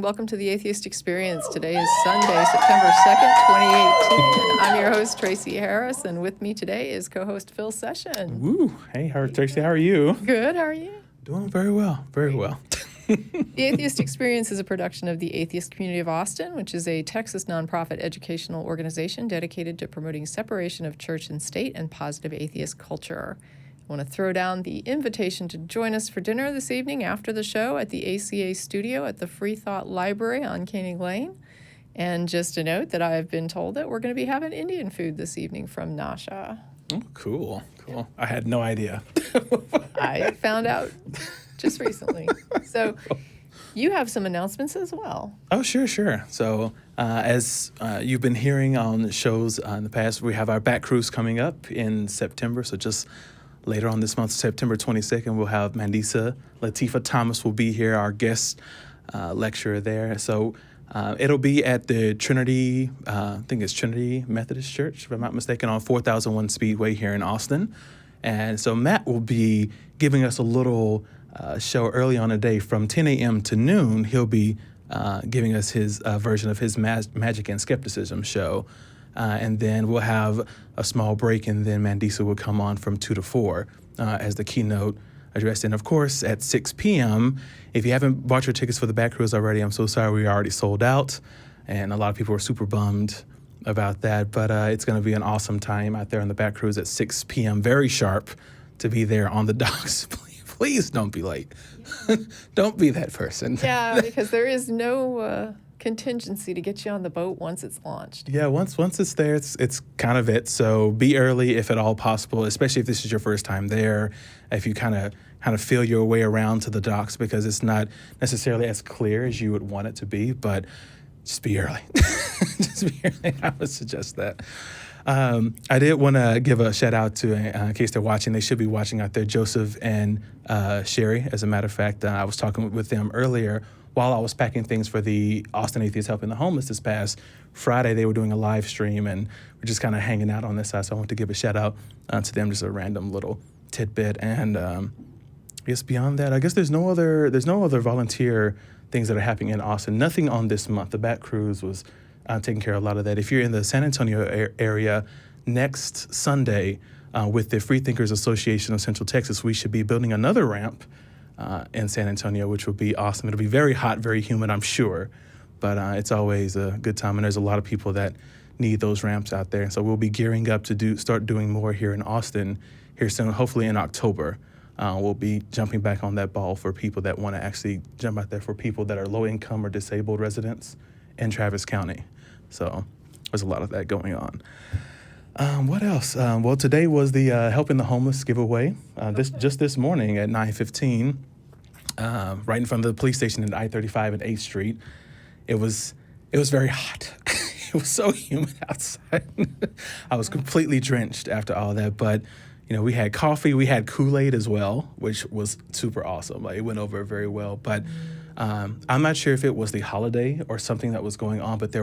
welcome to the Atheist Experience. Today is Sunday, September 2nd, 2018. I'm your host, Tracie Harris, and with me today is co-host Phil Session. Woo! Hey, Tracie, how are you? Good, how are you? Doing very well, very well. The Atheist Experience is a production of the Atheist Community of Austin, which is a Texas nonprofit educational organization dedicated to promoting separation of church and state and positive atheist culture. I want to throw down the invitation to join us for dinner this evening after the show at the ACA studio at the Free Thought Library on Canning Lane. And just a note that I have been told that we're going to be having Indian food this evening from Nasha. Oh, cool. I had no idea. I found out just recently. So you have some announcements as well. Oh, sure. So as you've been hearing on shows in the past, we have our back cruise coming up in September. So just later on this month, September 22nd, we'll have Mandisa Latifah Thomas will be here, our guest lecturer there. So it'll be at the Trinity, I think it's Trinity Methodist Church, if I'm not mistaken, on 4001 Speedway here in Austin. And so Matt will be giving us a little show early on the day from 10 a.m. to noon. He'll be giving us his version of his Magic and Skepticism show. And then we'll have a small break, and then Mandisa will come on from 2 to 4 as the keynote address. And, of course, at 6 p.m., if you haven't bought your tickets for the back cruise already, I'm so sorry we already sold out. And a lot of people were super bummed about that. But it's going to be an awesome time out there on the back cruise at 6 p.m., very sharp to be there on the docks. Please don't be late. Don't be that person. Yeah, because there is no contingency to get you on the boat once it's launched. Yeah, once it's there, it's kind of it. So be early if at all possible, especially if this is your first time there. If you kind of feel your way around to the docks, because it's not necessarily as clear as you would want it to be, but just be early. Just be early. I would suggest that. I did want to give a shout out to, in case they're watching, they should be watching out there, Joseph and Sherry. As a matter of fact, I was talking with them earlier while I was packing things for the Austin Atheists Helping the Homeless this past Friday. They were doing a live stream, and we're just kind of hanging out on this side. So I want to give a shout out to them, just a random little tidbit. And I guess beyond that, I guess there's no other volunteer things that are happening in Austin. Nothing on this month. The Bat Cruise was taking care of a lot of that. If you're in the San Antonio area, next Sunday with the Freethinkers Association of Central Texas, we should be building another ramp in San Antonio, which will be awesome. It'll be very hot, very humid, I'm sure, but it's always a good time, and there's a lot of people that need those ramps out there. So we'll be gearing up to start doing more here in Austin here soon, hopefully in October. We'll be jumping back on that ball for people that want to actually jump out there, for people that are low-income or disabled residents in Travis County. So there's a lot of that going on. What else? Well, today was the Helping the Homeless giveaway. This morning at 9:15, right in front of the police station at I-35 and 8th Street. It was very hot. It was so humid outside. I was completely drenched after all that. But we had coffee, we had Kool-Aid as well, which was super awesome. Like, it went over very well. But I'm not sure if it was the holiday or something that was going on, but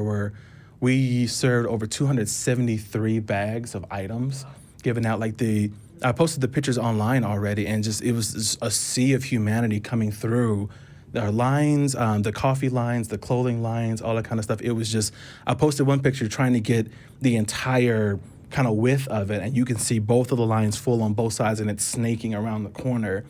we served over 273 bags of items given out. I posted the pictures online already, and it was just a sea of humanity coming through. Our lines, the coffee lines, the clothing lines, all that kind of stuff. It was just, I posted one picture trying to get the entire kind of width of it, and you can see both of the lines full on both sides, and it's snaking around the corner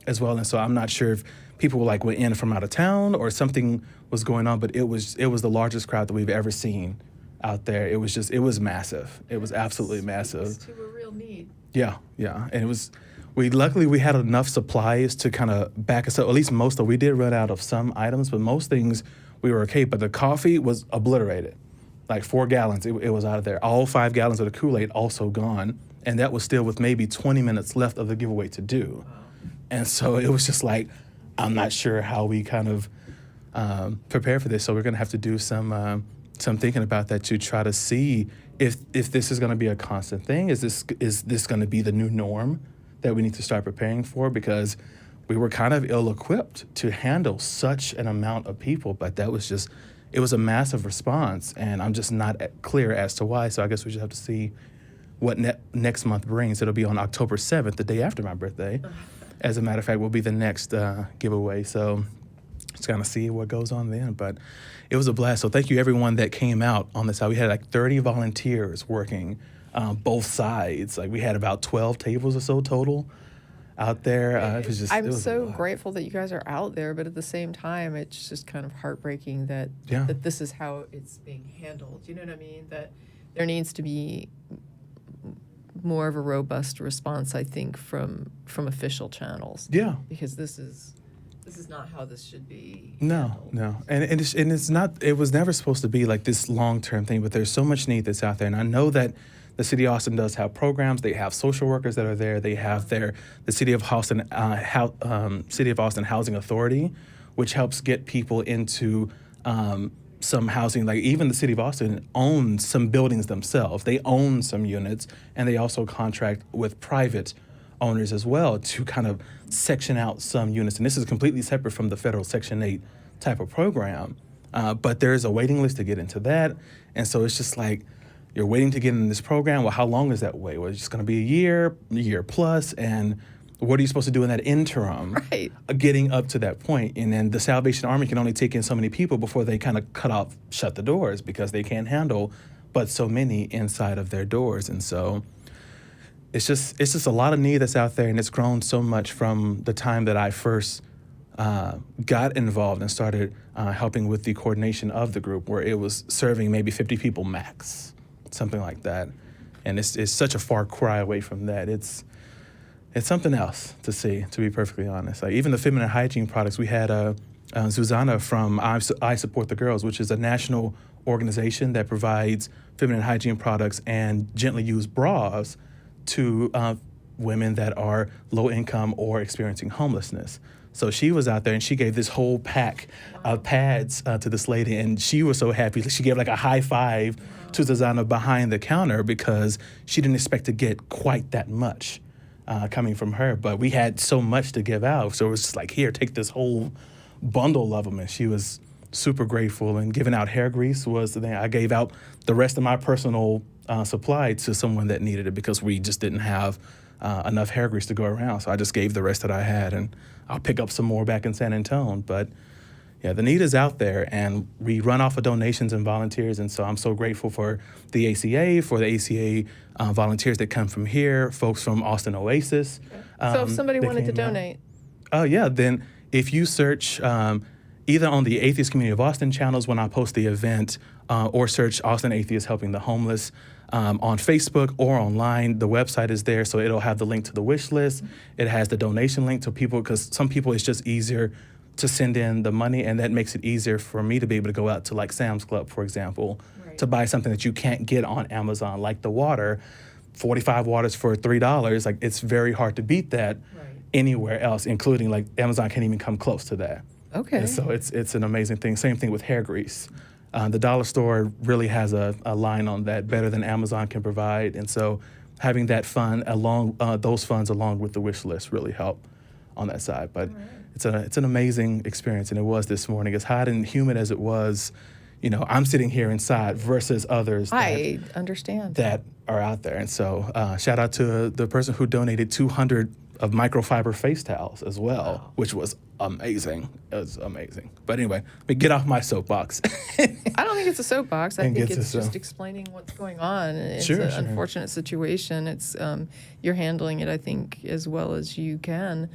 as well. And so I'm not sure if people went in from out of town or something was going on, but it was the largest crowd that we've ever seen out there. It was massive. It was absolutely massive. To a real need. Yeah. And luckily we had enough supplies to kind of back us up. At least we did run out of some items, but most things we were okay. But the coffee was obliterated. Like 4 gallons, it was out of there. All 5 gallons of the Kool-Aid also gone. And that was still with maybe 20 minutes left of the giveaway to do. And so it was just like, I'm not sure how we kind of prepare for this. So we're going to have to do some thinking about that to try to see if this is going to be a constant thing. Is this going to be the new norm that we need to start preparing for? Because we were kind of ill-equipped to handle such an amount of people. But it was a massive response, and I'm just not clear as to why. So I guess we just have to see what next month brings. It'll be on October 7th, the day after my birthday. As a matter of fact, will be the next giveaway. So kind of see what goes on then. But it was a blast. So thank you everyone that came out on this side. We had like 30 volunteers working both sides. Like we had about 12 tables or so total out there. It was just. I'm so grateful that you guys are out there, but at the same time, it's just kind of heartbreaking that that this is how it's being handled. You know what I mean? That there needs to be more of a robust response, I think, from official channels. Yeah. Because this is not how this should be. No, and it's not. It was never supposed to be like this long-term thing. But there's so much need that's out there, and I know that the City of Austin does have programs. They have social workers that are there. They have the City of Austin Housing Authority, which helps get people into some housing. Like even the City of Austin owns some buildings themselves. They own some units, and they also contract with private owners as well to kind of section out some units. And this is completely separate from the federal Section 8 type of program. But there is a waiting list to get into that. And so it's just like, you're waiting to get in this program. Well, how long is that wait? Well, it's just going to be a year plus. And what are you supposed to do in that interim? Right. Getting up to that point. And then the Salvation Army can only take in so many people before they kind of shut the doors because they can't handle but so many inside of their doors. And so it's just a lot of need that's out there, and it's grown so much from the time that I first got involved and started helping with the coordination of the group, where it was serving maybe 50 people max, something like that. And it's such a far cry away from that. It's something else to see, to be perfectly honest. Like even the feminine hygiene products, we had Susanna from I Support the Girls, which is a national organization that provides feminine hygiene products and gently used bras to women that are low income or experiencing homelessness. So she was out there and she gave this whole pack of pads to this lady, and she was so happy. She gave like a high five to Susanna behind the counter because she didn't expect to get quite that much coming from her. But we had so much to give out, so it was just like, here, take this whole bundle of them. And she was super grateful. And giving out hair grease was the thing. I gave out the rest of my personal supply to someone that needed it because we just didn't have enough hair grease to go around. So I just gave the rest that I had, and I'll pick up some more back in San Antonio. But yeah, the need is out there, and we run off of donations and volunteers. And so I'm so grateful for the ACA, for the ACA volunteers that come from here, folks from Austin Oasis. So if somebody wanted to donate. Then if you search either on the Atheist Community of Austin channels when I post the event, or search Austin Atheists Helping the Homeless on Facebook or online. The website is there, so it'll have the link to the wish list. It has the donation link to people, because some people it's just easier to send in the money, and that makes it easier for me to be able to go out to like Sam's Club, for example, to buy something that you can't get on Amazon, like the water, 45 waters for $3. Like it's very hard to beat that anywhere else, including like Amazon can't even come close to that. Okay. And so it's an amazing thing. Same thing with hair grease. The dollar store really has a line on that, better than Amazon can provide. And so having that fund those funds along with the wish list really help on that side. But it's an amazing experience, and it was this morning. As hot and humid as it was, I'm sitting here inside versus others I understand that are out there. And so shout out to the person who donated 200 of microfiber face towels as well, which was amazing. It was amazing. But anyway, let me get off my soapbox. I don't think it's a soapbox. I think it's just explaining what's going on. It's an unfortunate situation. It's you're handling it, I think, as well as you can.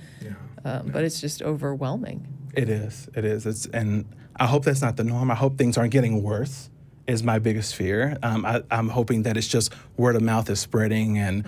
But it's just overwhelming. It is. And I hope that's not the norm. I hope things aren't getting worse, is my biggest fear. I'm hoping that it's just word of mouth is spreading, and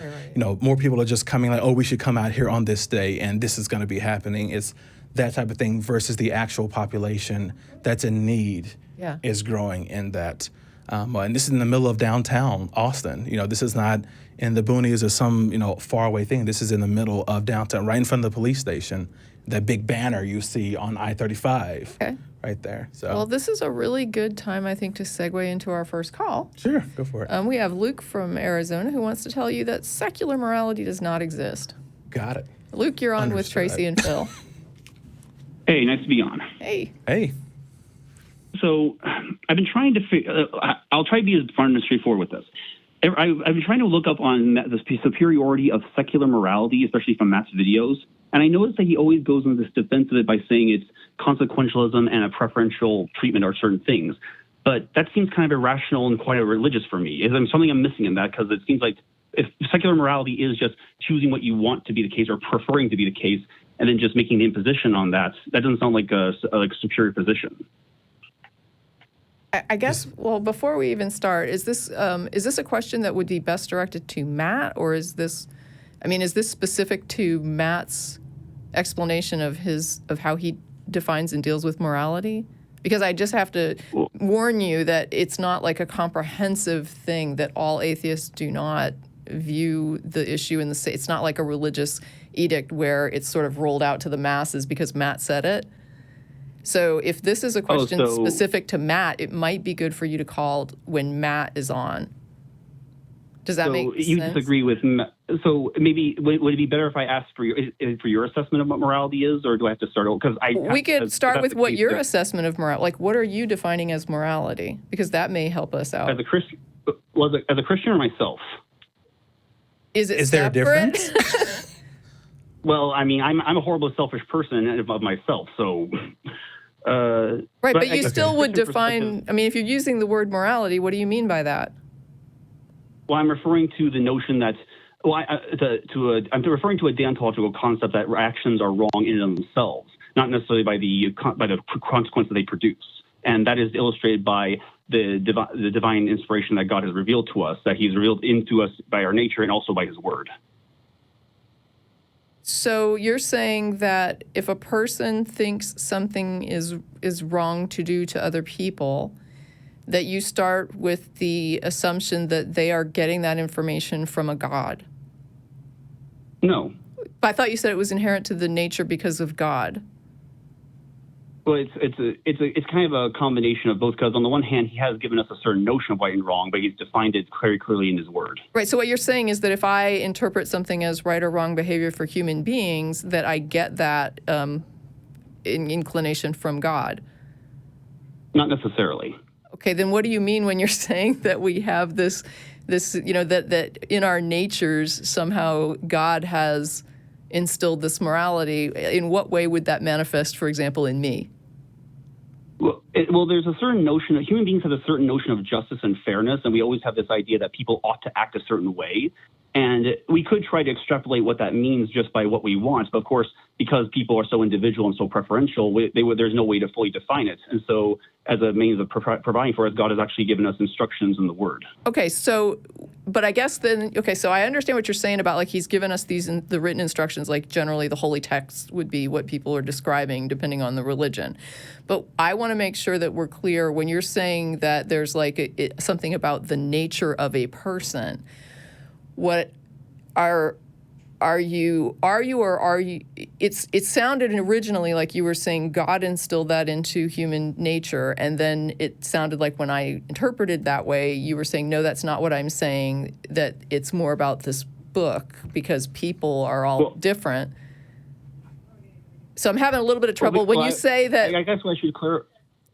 more people are just coming like, oh, we should come out here on this day, and this is going to be happening. It's that type of thing versus the actual population that's in need is growing in that. And this is in the middle of downtown Austin. This is not in the boonies or some far away thing. This is in the middle of downtown, right in front of the police station. That big banner you see on I-35 right there. So, well, this is a really good time, I think, to segue into our first call. Sure, go for it. We have Luke from Arizona who wants to tell you that secular morality does not exist. Got it. Luke, you're on with Tracie and Phil. Hey, nice to be on. Hey. So I've been trying to I'll try to be as fun and straightforward with this. I've been trying to look up on the superiority of secular morality, especially from Matt's videos. And I noticed that he always goes into this defense of it by saying it's consequentialism and a preferential treatment of certain things. But that seems kind of irrational and quite religious for me. Is there something I'm missing in that? Because it seems like if secular morality is just choosing what you want to be the case or preferring to be the case, and then just making the imposition on that, that doesn't sound like a superior position. I guess, well, before we even start, is this a question that would be best directed to Matt, or is this specific to Matt's explanation of how he defines and deals with morality? Because I just have to warn you that it's not like a comprehensive thing, that all atheists do not view the issue in the same. It's not like a religious edict where it's sort of rolled out to the masses because Matt said it. So if this is a question specific to Matt, it might be good for you to call when Matt is on. Does that make sense? You disagree with Matt. So maybe would it be better if I asked for your assessment of what morality is, or do I have to start over? Because we could start with what your assessment of morality. Like, what are you defining as morality? Because that may help us out. As a Christian, as a Christian or myself? Is there a difference? Well, I mean, I'm a horrible, selfish person of myself, so. Right, but you still would define. I mean, if you're using the word morality, what do you mean by that? Well, I'm referring to the notion that. Well, I'm referring to a deontological concept that actions are wrong in and of themselves, not necessarily by the consequence that they produce, and that is illustrated by the divine inspiration that God has revealed to us, that He's revealed into us by our nature and also by His Word. So you're saying that if a person thinks something is wrong to do to other people, that you start with the assumption that they are getting that information from a God? No. But I thought you said it was inherent to the nature because of God. Well, it's kind of a combination of both, because on the one hand, He has given us a certain notion of right and wrong, but He's defined it very clearly in His Word. Right. So what you're saying is that if I interpret something as right or wrong behavior for human beings, that I get that inclination from God. Not necessarily. Okay. Then what do you mean when you're saying that we have this that in our natures somehow God has instilled this morality? In what way would that manifest, for example, in me? Well, there's a certain notion that human beings have a certain notion of justice and fairness, and we always have this idea that people ought to act a certain way. And we could try to extrapolate what that means just by what we want. But of course, because people are so individual and so preferential, there's no way to fully define it. And so as a means of providing for us, God has actually given us instructions in the Word. Okay, so, but I guess then, so I understand what you're saying about, like, He's given us the written instructions, like generally the holy text would be what people are describing depending on the religion. But I want to make sure that we're clear when you're saying that there's like something about the nature of a person. What are you it sounded originally like you were saying God instilled that into human nature, and then it sounded like when I interpreted that way you were saying no, that's not what I'm saying, that it's more about this book because people are all different. So I'm having a little bit of trouble when you say that. I guess I should clarify.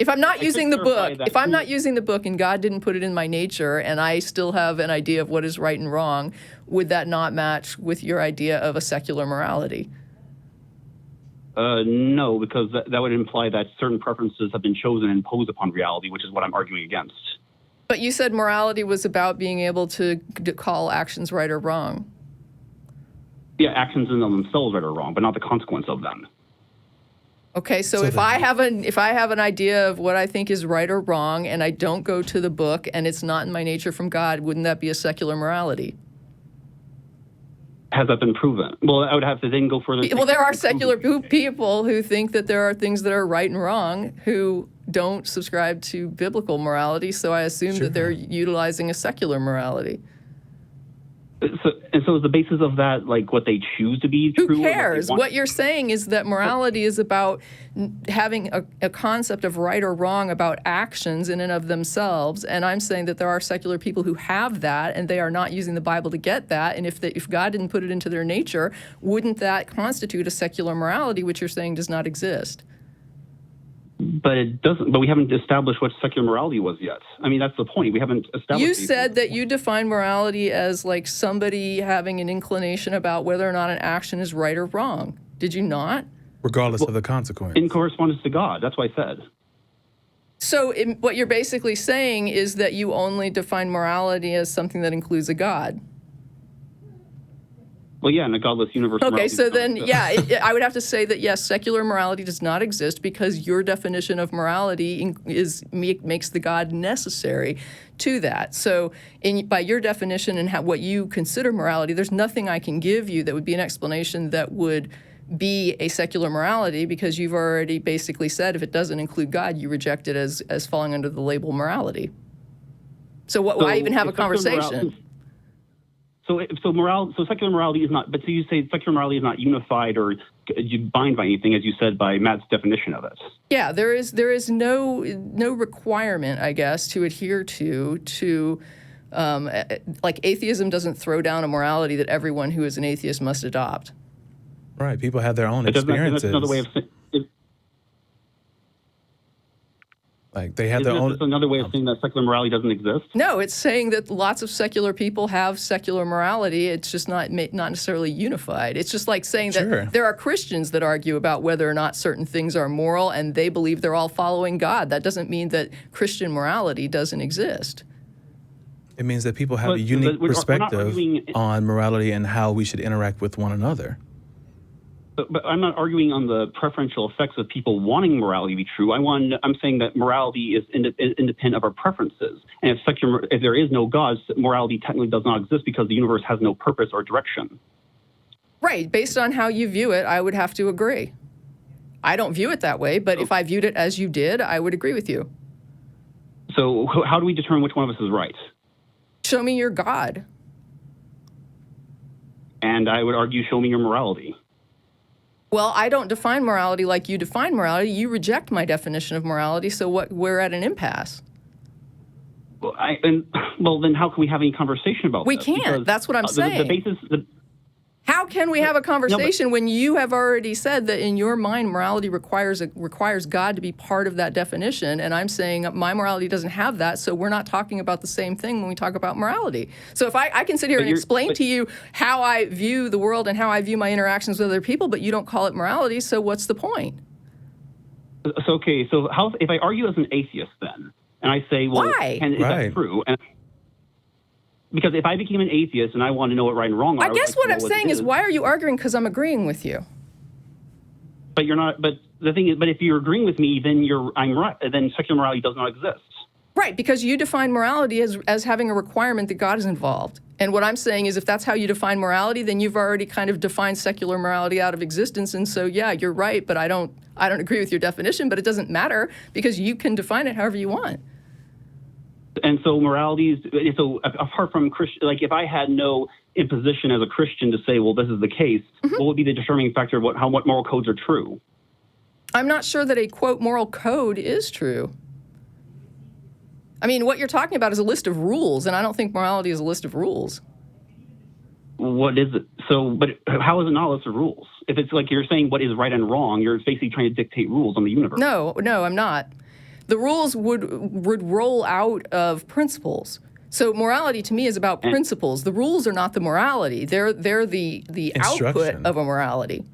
If I'm not using the book, and God didn't put it in my nature, and I still have an idea of what is right and wrong, would that not match with your idea of a secular morality? No, because that would imply that certain preferences have been chosen and imposed upon reality, which is what I'm arguing against. But you said morality was about being able to call actions right or wrong. Yeah, actions in themselves right or wrong, but not the consequence of them. Okay, so if I have an idea of what I think is right or wrong, and I don't go to the book, and it's not in my nature from God, wouldn't that be a secular morality? Has that been proven? Well, I would have to then go further. Well, there are secular people who think that there are things that are right and wrong who don't subscribe to biblical morality, so I assume that they're utilizing a secular morality. So is the basis of that like what they choose to be true? Who cares? What you're saying is that morality is about having a concept of right or wrong about actions in and of themselves, and I'm saying that there are secular people who have that, and they are not using the Bible to get that, and if God didn't put it into their nature, wouldn't that constitute a secular morality, which you're saying does not exist? But it doesn't. But we haven't established what secular morality was yet. I mean, that's the point. We haven't established. You said that you define morality as like somebody having an inclination about whether or not an action is right or wrong. Did you not? Regardless of the consequence. In correspondence to God. That's what I said. So what you're basically saying is that you only define morality as something that includes a God. Well, yeah, in a godless universe. Okay, so then, I would have to say that, yes, secular morality does not exist because your definition of morality makes the God necessary to that. So by your definition and what you consider morality, there's nothing I can give you that would be an explanation that would be a secular morality, because you've already basically said if it doesn't include God, you reject it as falling under the label morality. So why even have a conversation? So secular morality is not, but so you say secular morality is not unified or bind by anything, as you said, by Matt's definition of it. Yeah, there is no requirement, I guess, to adhere to like atheism doesn't throw down a morality that everyone who is an atheist must adopt. Right, people have their own experiences. That's another way of saying. Like they have their own. That's another way of saying that secular morality doesn't exist. No, it's saying that lots of secular people have secular morality. It's just not necessarily unified. It's just like saying that there are Christians that argue about whether or not certain things are moral, and they believe they're all following God. That doesn't mean that Christian morality doesn't exist. It means that people have a unique perspective on morality and how we should interact with one another. But I'm not arguing on the preferential effects of people wanting morality to be true. I'm saying that morality is independent of our preferences. And if there is no God, morality technically does not exist because the universe has no purpose or direction. Right. Based on how you view it, I would have to agree. I don't view it that way, but if I viewed it as you did, I would agree with you. So how do we determine which one of us is right? Show me your God. And I would argue, show me your morality. Well, I don't define morality like you define morality. You reject my definition of morality, so we're at an impasse. Well, then how can we have any conversation about We this? can't. Because that's what I'm saying. How can we have a conversation when you have already said that in your mind morality requires God to be part of that definition, and I'm saying my morality doesn't have that, so we're not talking about the same thing when we talk about morality. So if I can sit here and explain to you how I view the world and how I view my interactions with other people, but you don't call it morality, so what's the point? So if I argue as an atheist then, and I say, well, why? And is that true? Because if I became an atheist and I want to know what right and wrong are, I guess what I'm saying is, why are you arguing? Because I'm agreeing with you. But you're not. But the thing is, but if you're agreeing with me, then I'm right. Then secular morality does not exist. Right, because you define morality as having a requirement that God is involved. And what I'm saying is, if that's how you define morality, then you've already kind of defined secular morality out of existence. And so, yeah, you're right, but I don't agree with your definition. But it doesn't matter because you can define it however you want. And so so apart from Christian, like if I had no imposition as a Christian to say, well, this is the case, what would be the determining factor of what moral codes are true? I'm not sure that a, quote, moral code is true. I mean, what you're talking about is a list of rules, and I don't think morality is a list of rules. What is it? So, but how is it not a list of rules? If it's like you're saying what is right and wrong, you're basically trying to dictate rules on the universe. No, I'm not. The rules would roll out of principles. So morality to me is about principles. The rules are not the morality. They're the output of a morality.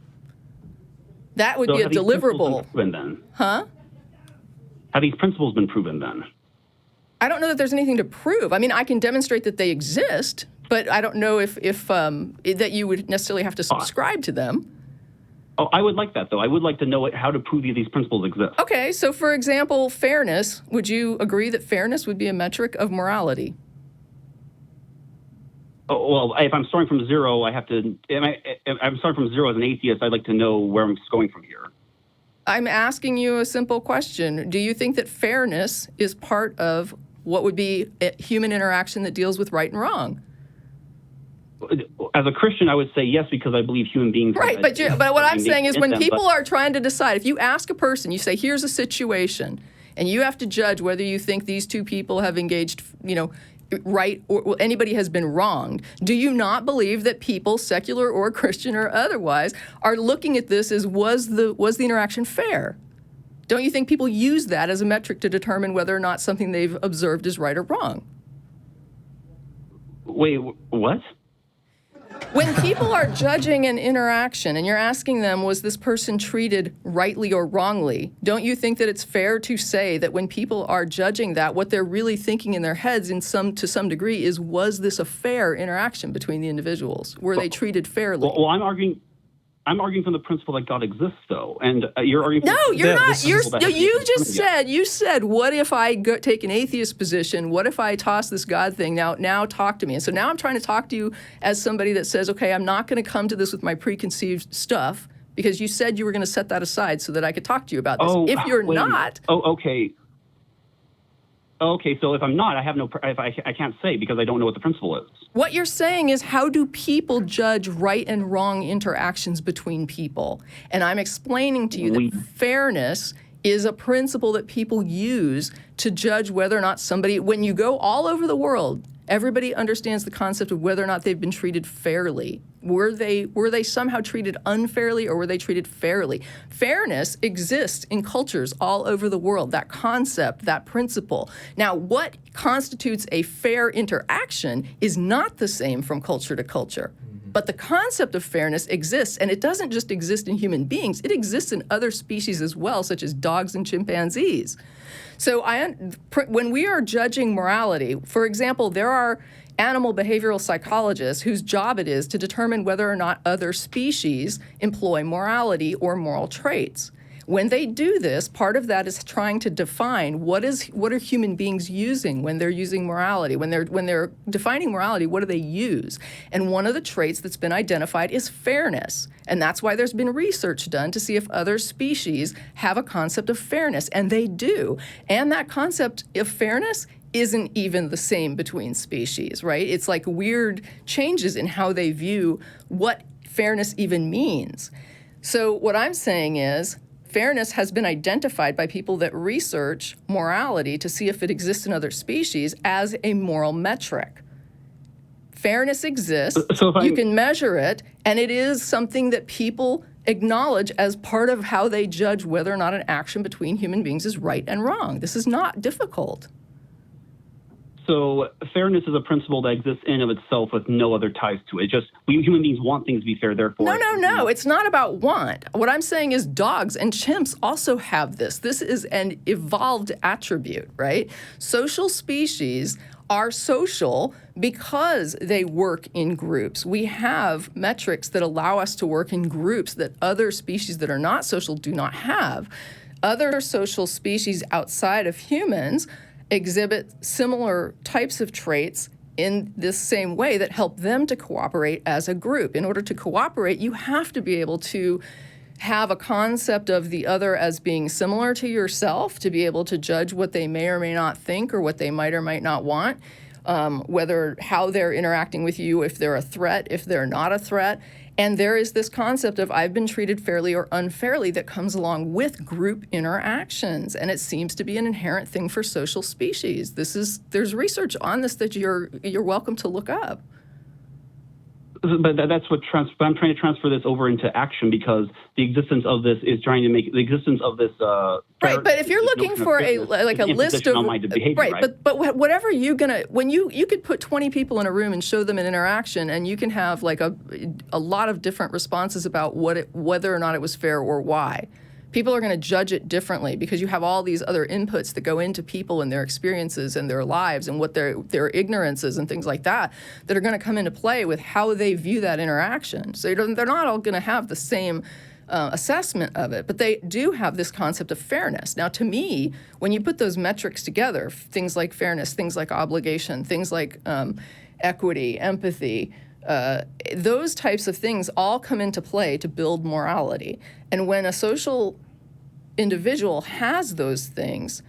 That would be a deliverable. Been proven then? Huh? Have these principles been proven then? I don't know that there's anything to prove. I mean, I can demonstrate that they exist, but I don't know if that you would necessarily have to subscribe to them. Oh, I would like that, though. I would like to know how to prove these principles exist. Okay, so for example, fairness. Would you agree that fairness would be a metric of morality? Oh, well, if I'm starting from zero, I have to. If I'm starting from zero as an atheist, I'd like to know where I'm going from here. I'm asking you a simple question. Do you think that fairness is part of what would be a human interaction that deals with right and wrong? As a Christian, I would say yes, because I believe human beings. Right, but what I'm saying is when people are trying to decide, if you ask a person, you say, here's a situation, and you have to judge whether you think these two people have engaged, right, or anybody has been wronged. Do you not believe that people, secular or Christian or otherwise, are looking at this as was the interaction fair? Don't you think people use that as a metric to determine whether or not something they've observed is right or wrong? Wait, what? When people are judging an interaction and you're asking them, was this person treated rightly or wrongly, don't you think that it's fair to say that when people are judging that, what they're really thinking in their heads to some degree is, was this a fair interaction between the individuals? Were they treated fairly? Well, I'm arguing from the principle that God exists, though, and you're arguing. No, you're not. You said, what if I take an atheist position? What if I toss this God thing? Now talk to me. And so now I'm trying to talk to you as somebody that says, okay, I'm not going to come to this with my preconceived stuff because you said you were going to set that aside so that I could talk to you about this. If you're not, okay. Okay, so if I'm not, I can't say because I don't know what the principle is. What you're saying is, how do people judge right and wrong interactions between people? And I'm explaining to you that fairness is a principle that people use to judge whether or not somebody, when you go all over the world, everybody understands the concept of whether or not they've been treated fairly. Were they somehow treated unfairly, or were they treated fairly? Fairness exists in cultures all over the world, that concept, that principle. Now, what constitutes a fair interaction is not the same from culture to culture. But the concept of fairness exists, and it doesn't just exist in human beings, it exists in other species as well, such as dogs and chimpanzees. So when we are judging morality, for example, there are animal behavioral psychologists whose job it is to determine whether or not other species employ morality or moral traits. When they do this, part of that is trying to define what are human beings using when they're using morality. When they're defining morality, what do they use? And one of the traits that's been identified is fairness. And that's why there's been research done to see if other species have a concept of fairness, and they do. And that concept of fairness isn't even the same between species, right? It's like weird changes in how they view what fairness even means. So what I'm saying is, fairness has been identified by people that research morality to see if it exists in other species as a moral metric. Fairness exists, you can measure it, and it is something that people acknowledge as part of how they judge whether or not an action between human beings is right and wrong. This is not difficult. So fairness is a principle that exists in of itself with no other ties to it. Just we human beings want things to be fair, therefore. No. It's not about want. What I'm saying is dogs and chimps also have this. This is an evolved attribute, right? Social species are social because they work in groups. We have metrics that allow us to work in groups that other species that are not social do not have. Other social species outside of humans exhibit similar types of traits in this same way that help them to cooperate as a group. In order to cooperate, you have to be able to have a concept of the other as being similar to yourself, to be able to judge what they may or may not think or what they might or might not want, how they're interacting with you, if they're a threat, if they're not a threat. And there is this concept of I've been treated fairly or unfairly that comes along with group interactions, and it seems to be an inherent thing for social species. There's research on this that you're welcome to look up. But that's what I'm trying to transfer this over into action, because the existence of this is trying to make the existence of this. Right, but if you're looking for a list of behavior, right? But whatever when you could put 20 people in a room and show them an interaction, and you can have like a lot of different responses about whether or not it was fair or why. People are going to judge it differently because you have all these other inputs that go into people and their experiences and their lives and what their ignorances and things like that are going to come into play with how they view that interaction. So they're not all going to have the same assessment of it, but they do have this concept of fairness. Now, to me, when you put those metrics together, things like fairness, things like obligation, things like equity, empathy, those types of things all come into play to build morality. And when a social individual has those things,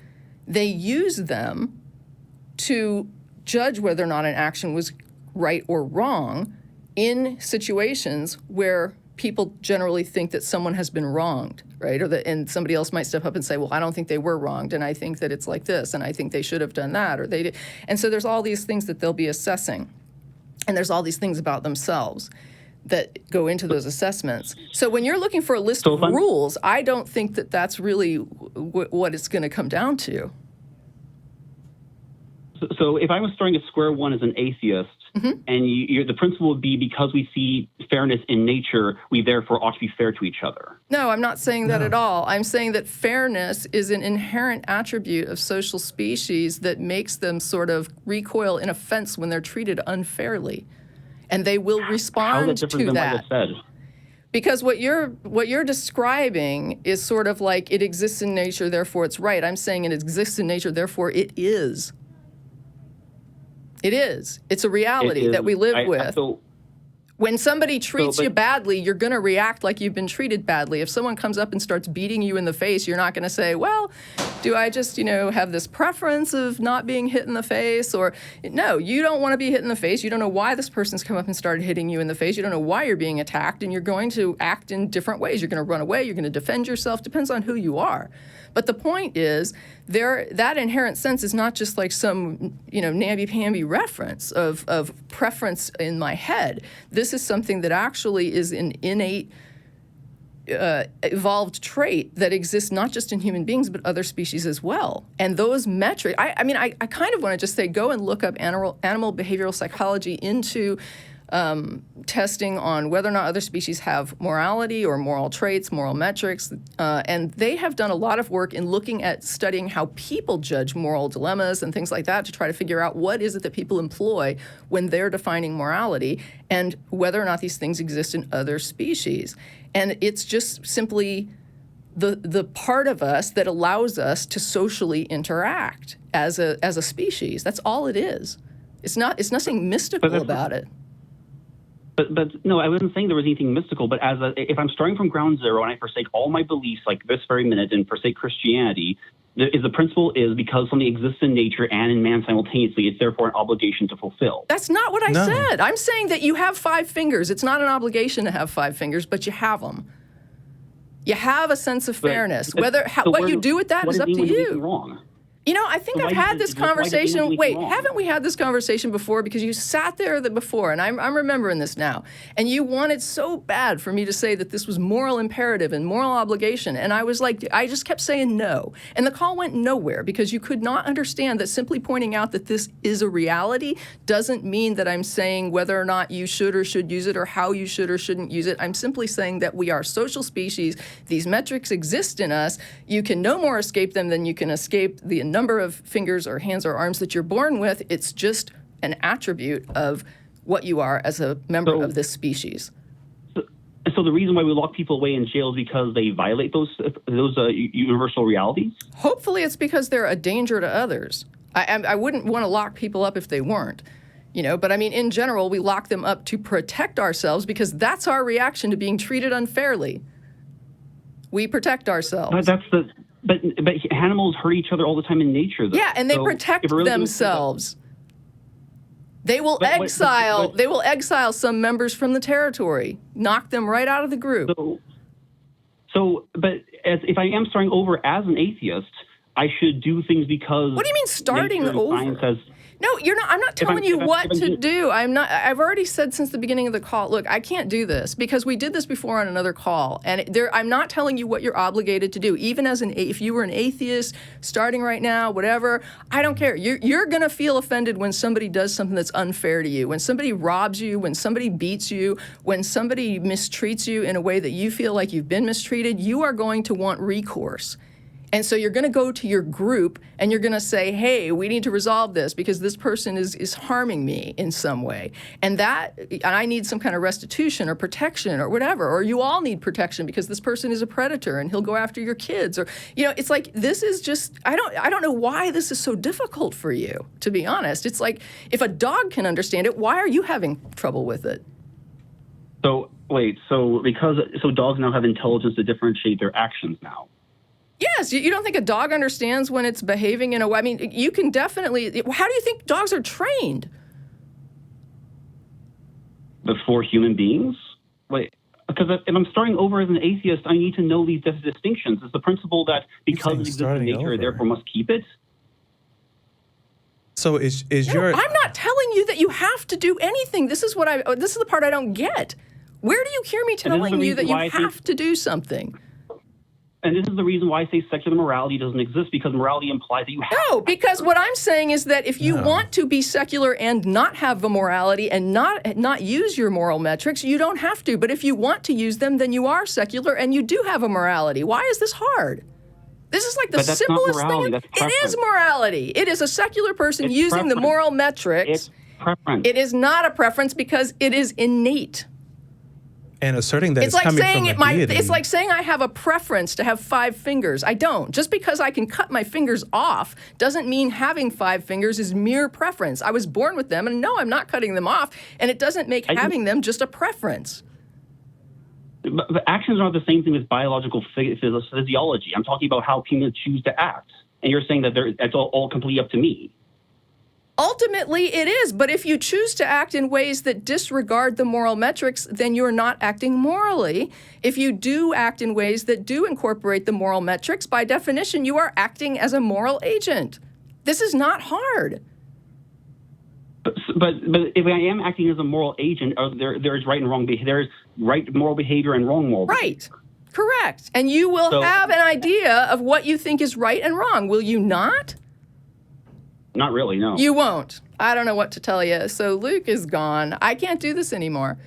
they use them to judge whether or not an action was right or wrong in situations where people generally think that someone has been wronged, right? And somebody else might step up and say, well, I don't think they were wronged, and I think that it's like this, and I think they should have done that, or they did. And so there's all these things that they'll be assessing. And there's all these things about themselves that go into those assessments. So when you're looking for a list of rules, I don't think that that's really what it's going to come down to. So if I was starting at square one as an atheist, and the principle would be because we see fairness in nature, we therefore ought to be fair to each other. No, I'm not saying that at all. I'm saying that fairness is an inherent attribute of social species that makes them sort of recoil in offense when they're treated unfairly. And they will respond How is that different to than that. what I just said? Because what you're describing is sort of like it exists in nature, therefore it's right. I'm saying it exists in nature, therefore it is. It is. It's a reality that we live with. When somebody treats you badly, you're going to react like you've been treated badly. If someone comes up and starts beating you in the face, you're not going to say, well, do I just, have this preference of not being hit in the face? Or no, you don't want to be hit in the face. You don't know why this person's come up and started hitting you in the face. You don't know why you're being attacked, and you're going to act in different ways. You're going to run away. You're going to defend yourself. Depends on who you are. But the point is, that inherent sense is not just like some, namby-pamby reference of preference in my head. This is something that actually is an innate, evolved trait that exists not just in human beings, but other species as well. And those metrics, I kind of want to just say, go and look up animal behavioral psychology into testing on whether or not other species have morality or moral traits, moral metrics, and they have done a lot of work in looking at studying how people judge moral dilemmas and things like that to try to figure out what is it that people employ when they're defining morality and whether or not these things exist in other species. And it's just simply the part of us that allows us to socially interact as a species. That's all it is. It's nothing mystical about it. But no, I wasn't saying there was anything mystical. But if I'm starting from ground zero and I forsake all my beliefs, like this very minute, and forsake Christianity, the principle is because something exists in nature and in man simultaneously, it's therefore an obligation to fulfill. That's not what I said. I'm saying that you have 5 fingers. It's not an obligation to have 5 fingers, but you have them. You have a sense of fairness. What you do with that is up to you. Wrong? I think I've had this conversation. Wait, haven't we had this conversation before? Because you sat there before, and I'm remembering this now. And you wanted so bad for me to say that this was moral imperative and moral obligation. And I was like, I just kept saying no. And the call went nowhere because you could not understand that simply pointing out that this is a reality doesn't mean that I'm saying whether or not you should or should use it or how you should or shouldn't use it. I'm simply saying that we are social species. These metrics exist in us. You can no more escape them than you can escape the number of fingers or hands or arms that you're born with. It's just an attribute of what you are as a member of this species. So the reason why we lock people away in jail is because they violate those universal realities? Hopefully it's because they're a danger to others. I wouldn't want to lock people up if they weren't. But I mean, in general, we lock them up to protect ourselves because that's our reaction to being treated unfairly. We protect ourselves. But animals hurt each other all the time in nature, though. Yeah, and they protect themselves. They will exile some members from the territory, knock them right out of the group. But if I am starting over as an atheist, I should do things because. What do you mean starting over? No, you're not. I'm not telling you what to do. I've already said since the beginning of the call, look, I can't do this because we did this before on another call. And I'm not telling you what you're obligated to do. Even if you were an atheist starting right now, whatever, I don't care. You're going to feel offended when somebody does something that's unfair to you, when somebody robs you, when somebody beats you, when somebody mistreats you in a way that you feel like you've been mistreated. You are going to want recourse. And so you're going to go to your group and you're going to say, hey, we need to resolve this because this person is harming me in some way. And I need some kind of restitution or protection or whatever. Or you all need protection because this person is a predator and he'll go after your kids. Or, it's like this is just, I don't know why this is so difficult for you, to be honest. It's like if a dog can understand it, why are you having trouble with it? So dogs now have intelligence to differentiate their actions now. Yes, you don't think a dog understands when it's behaving in a way? I mean, you can definitely. How do you think dogs are trained? Before human beings? Wait, because if I'm starting over as an atheist, I need to know these distinctions. It's the principle that because it exists in nature, I therefore must keep it. So is your? I'm not telling you that you have to do anything. This is the part I don't get. Where do you hear me telling you that you have to do something? And this is the reason why I say secular morality doesn't exist, because morality implies that you have. No, because what I'm saying is that if you want to be secular and not have a morality and not use your moral metrics, you don't have to. But if you want to use them, then you are secular and you do have a morality. Why is this hard? This is like the But that's simplest not morality, thing. that's preference. It is morality. It is a secular person It's using the preference. moral metrics. It's preference. It is not a preference because it is innate. And asserting that It's like coming saying from a deity. it's like saying I have a preference to have 5 fingers. I don't. Just because I can cut my fingers off doesn't mean having 5 fingers is mere preference. I was born with them, and no, I'm not cutting them off, and it doesn't make having them just a preference. But actions are not the same thing as biological physiology. I'm talking about how people choose to act. And you're saying that it's all completely up to me. Ultimately, it is. But if you choose to act in ways that disregard the moral metrics, then you're not acting morally. If you do act in ways that do incorporate the moral metrics, by definition, you are acting as a moral agent. This is not hard. But if I am acting as a moral agent, there is right and wrong behavior. There is right moral behavior and wrong moral behavior. Right. Correct. And you will have an idea of what you think is right and wrong. Will you not? Not really, no. You won't. I don't know what to tell you. So Luke is gone. I can't do this anymore.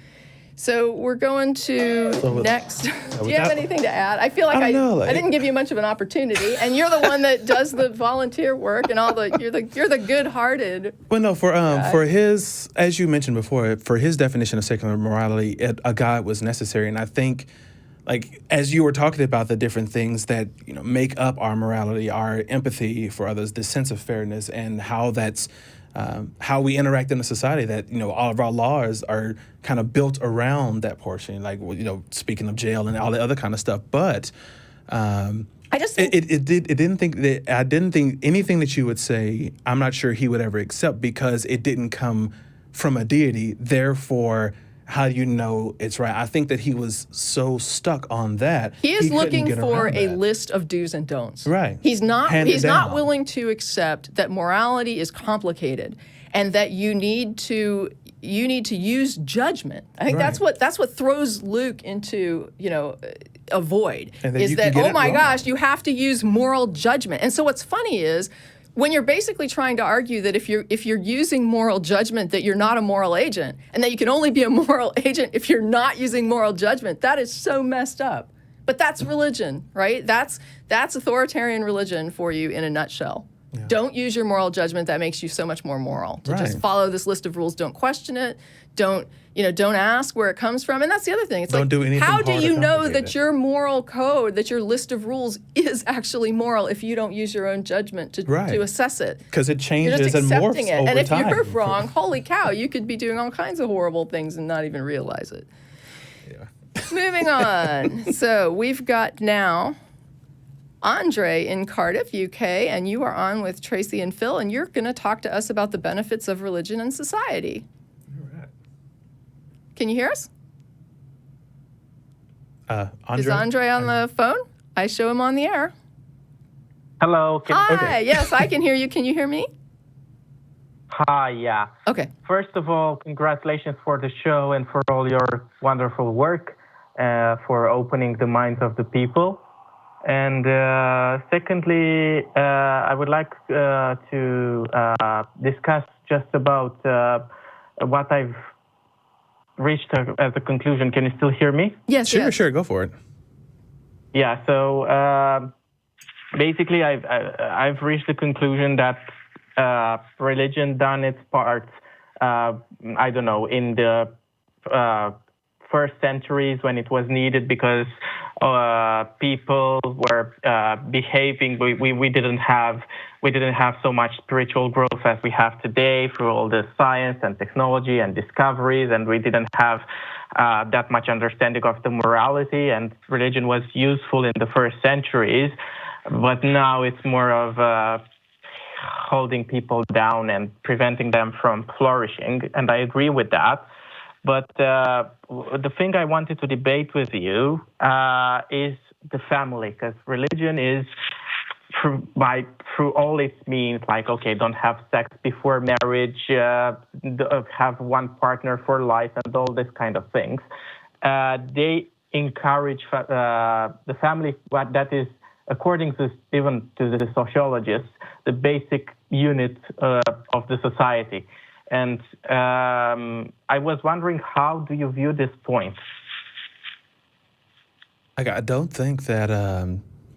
So we're going to next. Do you have anything to add? I feel like I didn't give you much of an opportunity, and you're the one that does the volunteer work and all the you're the good-hearted. Well, no, for his, as you mentioned before, for his definition of secular morality, a guide was necessary, and I think, like as you were talking about the different things that make up our morality, our empathy for others, the sense of fairness, and how that's how we interact in a society, that all of our laws are kind of built around that portion, like speaking of jail and all the other kind of stuff. But I just think I didn't think anything that you would say, I'm not sure he would ever accept, because it didn't come from a deity. Therefore, how do you know it's right? I think that he was so stuck on that. He is looking for a list of do's and don'ts. Right. He's not willing to accept that morality is complicated and that you need to use judgment. I think that's what throws Luke into, a void. Is that, oh my gosh, you have to use moral judgment. And so what's funny is, when you're basically trying to argue that if you're using moral judgment, that you're not a moral agent, and that you can only be a moral agent if you're not using moral judgment, that is so messed up. But that's religion, right? That's authoritarian religion for you in a nutshell. Yeah. Don't use your moral judgment. That makes you so much more moral. To just follow this list of rules. Don't question it. Don't ask where it comes from. And that's the other thing. It's how do you know that your moral code, that your list of rules is actually moral if you don't use your own judgment to assess it? Because it changes and morphs over time. And if you're wrong, holy cow, you could be doing all kinds of horrible things and not even realize it. Yeah. Moving on. So we've got now Andrei in Cardiff, UK, and you are on with Tracie and Phil, and you're going to talk to us about the benefits of religion and society. All right. Can you hear us? Andrei? Is Andrei on the phone? I show him on the air. Hello. Hi. Yes, I can hear you. Can you hear me? Hi, yeah. Okay. First of all, congratulations for the show and for all your wonderful work, for opening the minds of the people. And secondly, I would like to discuss just about what I've reached as a conclusion. Can you still hear me? Yes. Sure. Go for it. Yeah. So basically, I've reached the conclusion that religion done its part. I don't know, in the first centuries when it was needed, because people were behaving. We didn't have so much spiritual growth as we have today through all the science and technology and discoveries, and we didn't have that much understanding of the morality. And religion was useful in the first centuries, but now it's more of holding people down and preventing them from flourishing. And I agree with that. But the thing I wanted to debate with you is the family, because religion is, through all its means, like, okay, don't have sex before marriage, have one partner for life, and all this kind of things. They encourage the family that is according to even to the sociologists, the basic unit of the society. And I was wondering, how do you view this point? I don't think that.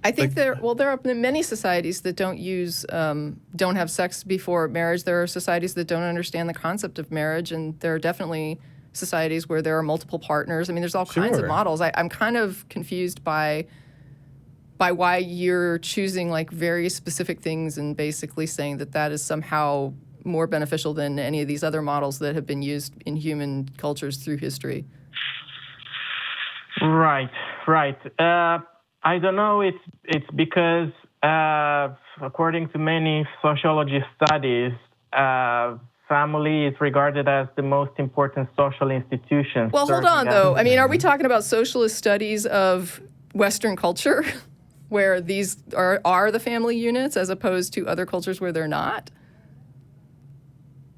I think there are many societies that don't have sex before marriage. There are societies that don't understand the concept of marriage, and there are definitely societies where there are multiple partners. I mean, there's all kinds of models. I'm kind of confused by why you're choosing like very specific things and basically saying that is somehow more beneficial than any of these other models that have been used in human cultures through history. Right. I don't know. It's because according to many sociology studies, family is regarded as the most important social institution. Well, hold on, though. I mean, are we talking about socialist studies of Western culture, where these are the family units, as opposed to other cultures where they're not?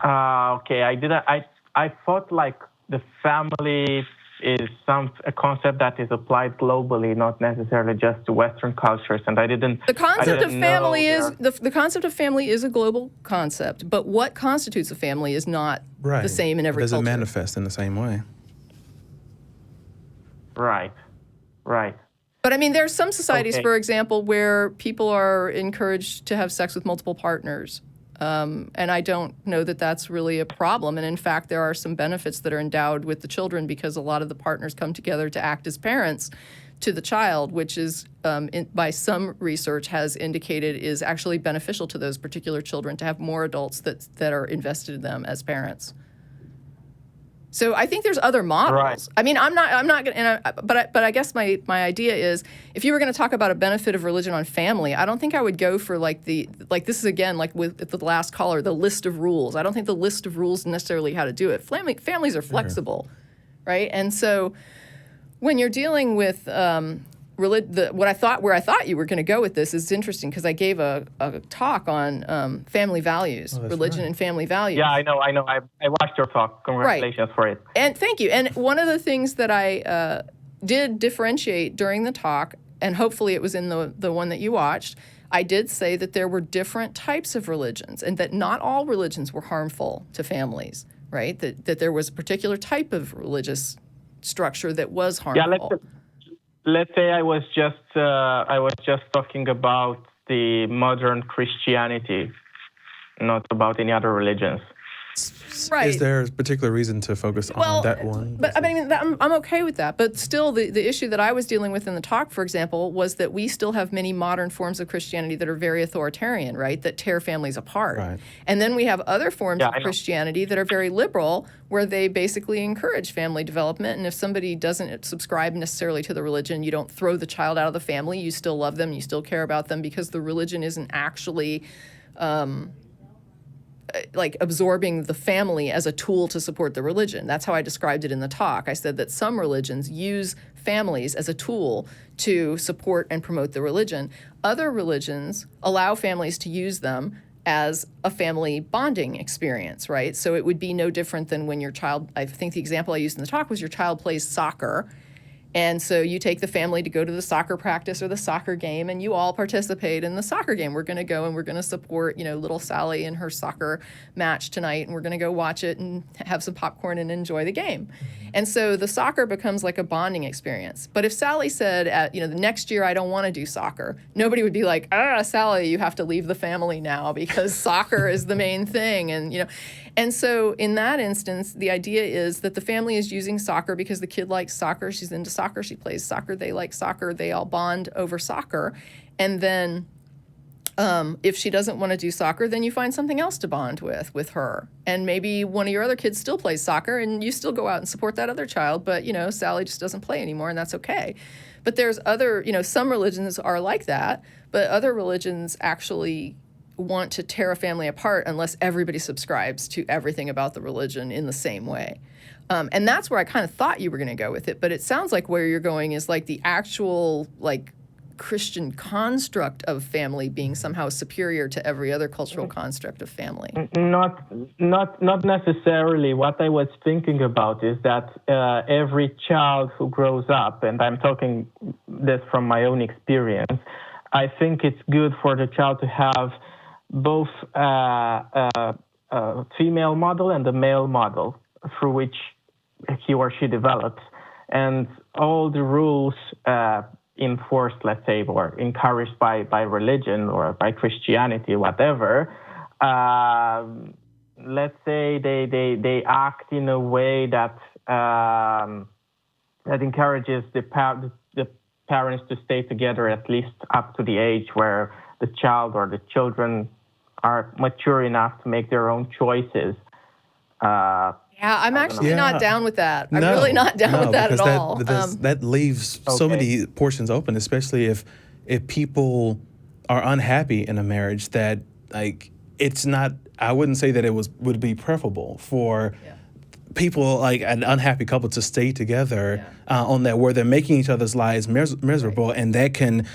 Okay. I thought like the family is a concept that is applied globally, not necessarily just to Western cultures, and I didn't. The concept of family the concept of family is a global concept, but what constitutes a family is not the same in every culture. It doesn't manifest in the same way. Right. But I mean, there are some societies, for example, where people are encouraged to have sex with multiple partners. And I don't know that that's really a problem. And in fact, there are some benefits that are endowed with the children because a lot of the partners come together to act as parents to the child, which is, by some research, has indicated is actually beneficial to those particular children to have more adults that are invested in them as parents. So I think there's other models. Right. I mean, I'm not going to, but I guess my idea is, if you were going to talk about a benefit of religion on family, I don't think I would go for this is again, like with the last caller, the list of rules. I don't think the list of rules necessarily how to do it. Families are flexible, right? And so when you're dealing with where I thought you were going to go with this is interesting, because I gave a talk on family values, religion and family values. Yeah, I know. I watched your talk. Congratulations for it. And thank you. And one of the things that I did differentiate during the talk, and hopefully it was in the one that you watched, I did say that there were different types of religions, and that not all religions were harmful to families, right? That there was a particular type of religious structure that was harmful. Yeah, let's say I was just talking about the modern Christianity, not about any other religions. Right. Is there a particular reason to focus on that one? But I mean, I'm okay with that. But still, the issue that I was dealing with in the talk, for example, was that we still have many modern forms of Christianity that are very authoritarian, right? That tear families apart. Right. And then we have other forms of Christianity that are very liberal, where they basically encourage family development. And if somebody doesn't subscribe necessarily to the religion, you don't throw the child out of the family. You still love them. You still care about them, because the religion isn't actually like absorbing the family as a tool to support the religion. That's how I described it in the talk. I said that some religions use families as a tool to support and promote the religion. Other religions allow families to use them as a family bonding experience, right? So it would be no different than when your child, I think the example I used in the talk was your child plays soccer. And so you take the family to go to the soccer practice or the soccer game, and you all participate in the soccer game. We're going to go and we're going to support, little Sally in her soccer match tonight, and we're going to go watch it and have some popcorn and enjoy the game. And so the soccer becomes like a bonding experience. But if Sally said, the next year I don't want to do soccer, nobody would be like, Sally, you have to leave the family now because soccer is the main thing. And so in that instance, the idea is that the family is using soccer because the kid likes soccer. She's into soccer. She plays soccer. They like soccer. They all bond over soccer. And then if she doesn't want to do soccer, then you find something else to bond with her. And maybe one of your other kids still plays soccer, and you still go out and support that other child. But, Sally just doesn't play anymore, and that's okay. But there's other, some religions are like that, but other religions actually want to tear a family apart unless everybody subscribes to everything about the religion in the same way. And that's where I kind of thought you were going to go with it. But it sounds like where you're going is like the actual Christian construct of family being somehow superior to every other cultural construct of family. Not necessarily. What I was thinking about is that every child who grows up, and I'm talking this from my own experience, I think it's good for the child to have both a female model and a male model through which he or she develops. And all the rules enforced, let's say, or encouraged by religion or by Christianity, whatever, let's say they act in a way that that encourages the parents to stay together at least up to the age where the child or the children are mature enough to make their own choices. I'm actually not down with that. I'm really not down with that at all. That leaves so many portions open, especially if people are unhappy in a marriage, that like it's not, I wouldn't say that it would be preferable for people, like an unhappy couple, to stay together on that, where they're making each other's lives miserable, and that can,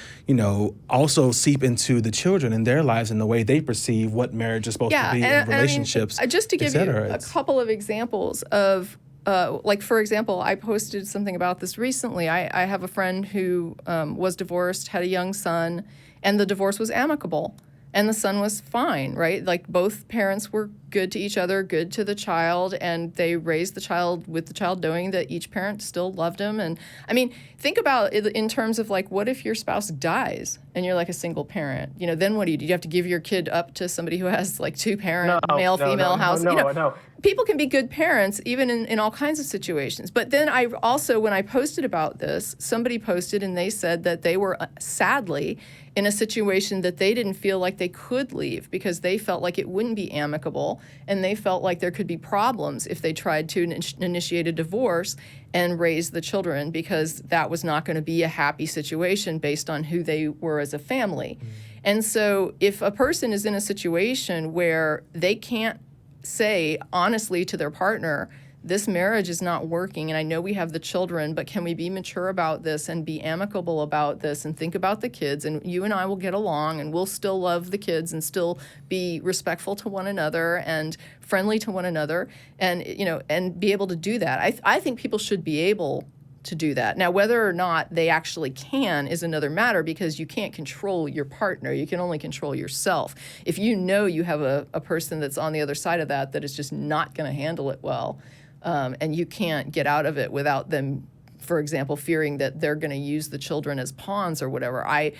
also seep into the children in their lives and the way they perceive what marriage is supposed to be in relationships. I mean, just to give you a couple of examples of, like, for example, I posted something about this recently. I have a friend who was divorced, had a young son, and the divorce was amicable. And the son was fine, right? Like, both parents were good to each other, good to the child, and they raised the child with the child knowing that each parent still loved him. And I mean, think about it in terms of, like, what if your spouse dies and you're like a single parent? Then what do? You have to give your kid up to somebody who has like two parent, male, female house? No. People can be good parents even in all kinds of situations. But then I also, when I posted about this, somebody posted and they said that they were sadly in a situation that they didn't feel like they could leave because they felt like it wouldn't be amicable, and they felt like there could be problems if they tried to initiate a divorce and raise the children, because that was not going to be a happy situation based on who they were as a family. And so if a person is in a situation where they can't say honestly to their partner, this marriage is not working, and I know we have the children, but can we be mature about this and be amicable about this and think about the kids, and you and I will get along and we'll still love the kids and still be respectful to one another and friendly to one another, and and be able to do that. I think people should be able to do that. Now, whether or not they actually can is another matter, because you can't control your partner. You can only control yourself. If you know you have a person that's on the other side of that is just not going to handle it well, and you can't get out of it without them, for example, fearing that they're going to use the children as pawns or whatever. I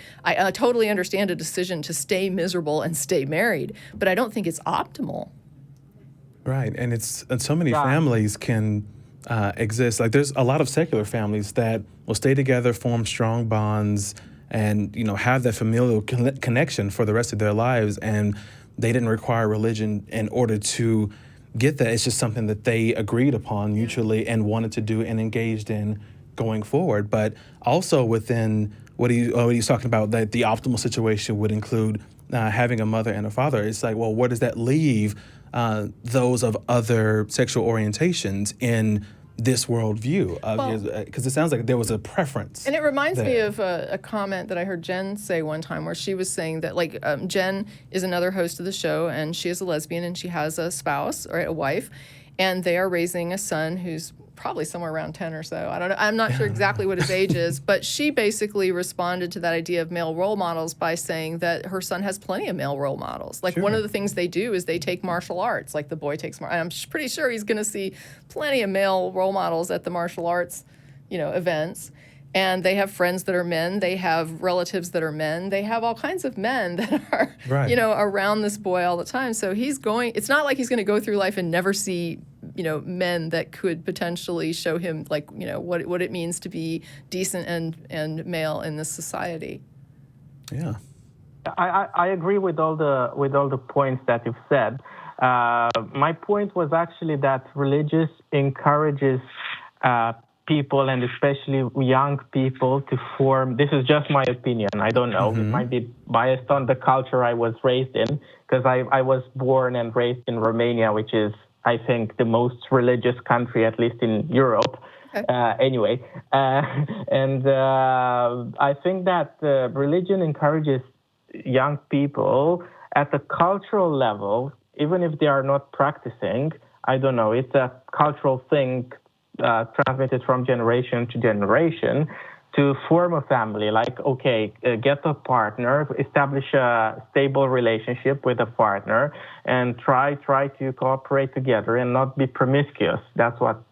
totally understand a decision to stay miserable and stay married, but I don't think it's optimal. Right, and so many families can exist. Like, there's a lot of secular families that will stay together, form strong bonds, and have that familial connection for the rest of their lives, and they didn't require religion in order to get that. It's just something that they agreed upon mutually and wanted to do and engaged in going forward. But also within what he was talking about, that the optimal situation would include having a mother and a father. It's like, well, where does that leave those of other sexual orientations in this worldview? Because it sounds like there was a preference. And it reminds me of a comment that I heard Jen say one time, where she was saying that, like, Jen is another host of the show, and she is a lesbian, and she has a spouse or a wife, and they are raising a son who's probably somewhere around 10 or so. I don't know. I'm not sure exactly what his age is, but she basically responded to that idea of male role models by saying that her son has plenty of male role models. Like, one of the things they do is they take martial arts. Like, the boy takes I'm pretty sure he's going to see plenty of male role models at the martial arts, events. And they have friends that are men. They have relatives that are men. They have all kinds of men that are, around this boy all the time. So it's not like he's going to go through life and never see, men that could potentially show him, like, what it means to be decent and male in this society. Yeah. I agree with all the points that you've said. My point was actually that religion encourages people, and especially young people, to form, this is just my opinion, I don't know, it might be biased on the culture I was raised in, because I was born and raised in Romania, which is, I think, the most religious country, at least in Europe. Okay. Anyway, and I think that religion encourages young people at a cultural level, even if they are not practicing. I don't know, it's a cultural thing transmitted from generation to generation, to form a family, like, okay, get a partner, establish a stable relationship with a partner, and try to cooperate together and not be promiscuous. That's what.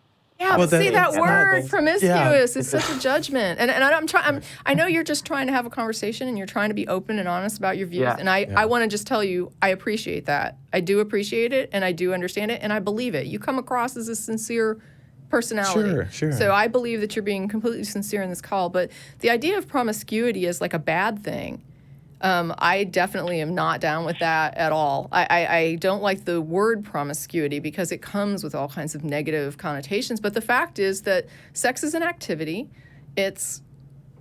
Yeah, but see that word promiscuous is such a judgment, and I know you're just trying to have a conversation and you're trying to be open and honest about your views, and I want to just tell you I appreciate that. I do appreciate it, and I do understand it, and I believe it. You come across as a sincere personality. Sure. So I believe that you're being completely sincere in this call, but the idea of promiscuity is like a bad thing. I definitely am not down with that at all. I don't like the word promiscuity because it comes with all kinds of negative connotations, but the fact is that sex is an activity.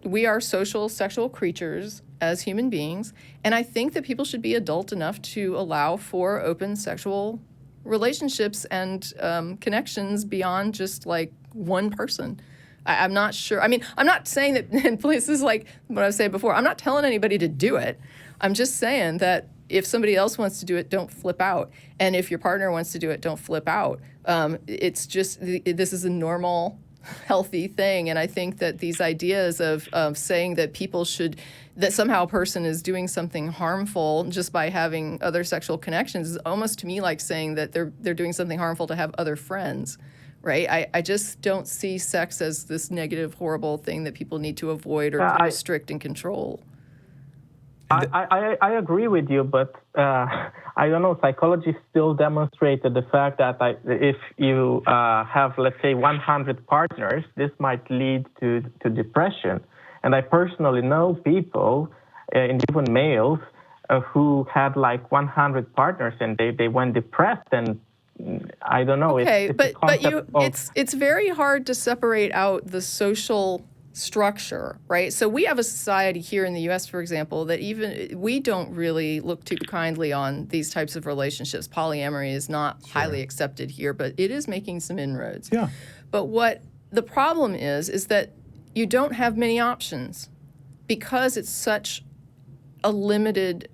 We are social, sexual creatures as human beings, and I think that people should be adult enough to allow for open sexual relationships and connections beyond just like one person. I'm not sure. I mean, I'm not saying that in places like what I was saying before, I'm not telling anybody to do it. I'm just saying that if somebody else wants to do it, don't flip out. And if your partner wants to do it, don't flip out. It's just, this is a normal, healthy thing. And I think that these ideas of saying that that somehow a person is doing something harmful just by having other sexual connections is almost to me like saying that they're doing something harmful to have other friends, right? I just don't see sex as this negative, horrible thing that people need to avoid or to restrict and control. I agree with you, but I don't know, psychology still demonstrated the fact that if you have, let's say, 100 partners, this might lead to depression. And I personally know people, even males, who had like 100 partners and they went depressed, and I don't know. Okay, it's very hard to separate out the social structure, right? So we have a society here in the U.S., for example, that even we don't really look too kindly on these types of relationships. Polyamory is not highly accepted here, but it is making some inroads. Yeah. But what the problem is that you don't have many options because it's such a limited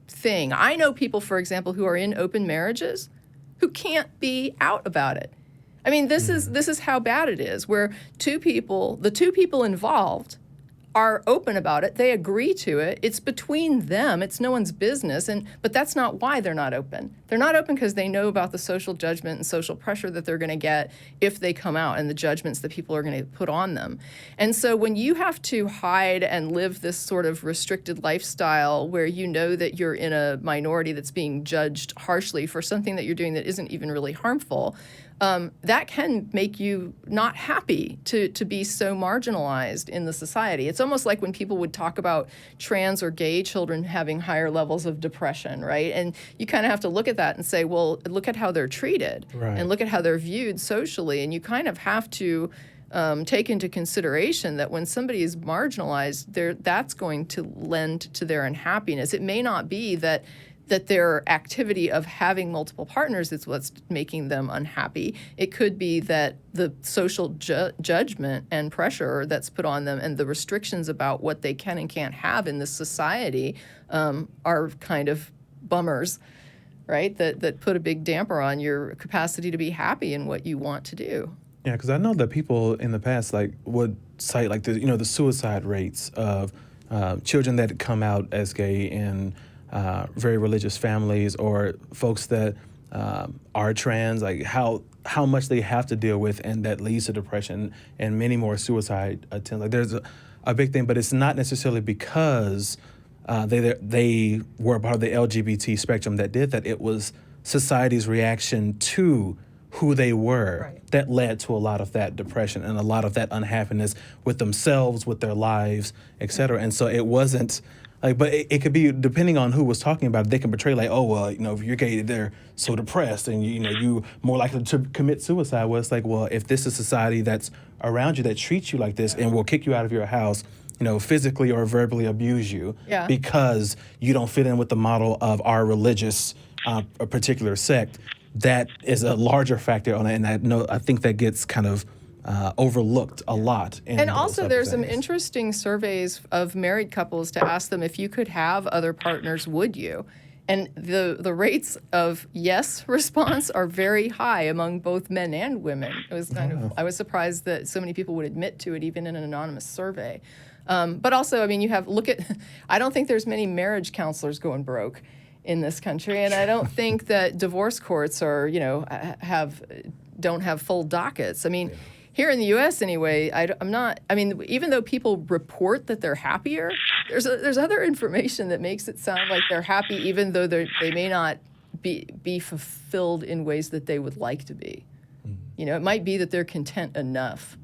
thing. I know people, for example, who are in open marriages who can't be out about it. I mean, this is how bad it is, where the two people involved are open about it. They agree to it. It's between them. It's no one's business. But that's not why they're not open. They're not open because they know about the social judgment and social pressure that they're going to get if they come out, and the judgments that people are going to put on them. And so when you have to hide and live this sort of restricted lifestyle where you know that you're in a minority that's being judged harshly for something that you're doing that isn't even really harmful, that can make you not happy to be so marginalized in the society. It's almost like when people would talk about trans or gay children having higher levels of depression, right? And you kind of have to look at that and say, well, look at how they're treated, right, and look at how they're viewed socially. And you kind of have to take into consideration that when somebody is marginalized, that's going to lend to their unhappiness. It may not be that their activity of having multiple partners is what's making them unhappy. It could be that the social judgment and pressure that's put on them and the restrictions about what they can and can't have in this society are kind of bummers, right? That put a big damper on your capacity to be happy in what you want to do. Yeah, because I know that people in the past would cite the suicide rates of children that come out as gay in very religious families, or folks that are trans, like how much they have to deal with, and that leads to depression and many more suicide attempts. Like there's a big thing, but it's not necessarily because they were part of the LGBT spectrum that did that. It was society's reaction to who they were, right, that led to a lot of that depression and a lot of that unhappiness with themselves, with their lives, et cetera. And so it wasn't but it could be, depending on who was talking about it, they can portray if you're gay, they're so depressed and you more likely to commit suicide. Well, it's like, well, if this is society that's around you that treats you like this and will kick you out of your house, physically or verbally abuse you because you don't fit in with the model of our religious a particular sect, that is a larger factor on it. And I think that gets kind of overlooked a lot. And also there's some interesting surveys of married couples to ask them, if you could have other partners, would you? And the rates of yes response are very high among both men and women. It was I was surprised that so many people would admit to it, even in an anonymous survey. But also, I mean, I don't think there's many marriage counselors going broke in this country, and I don't think that divorce courts are, don't have full dockets. I mean, here in the U.S. anyway, even though people report that they're happier, there's other information that makes it sound like they're happy, even though they may not be fulfilled in ways that they would like to be. It might be that they're content enough,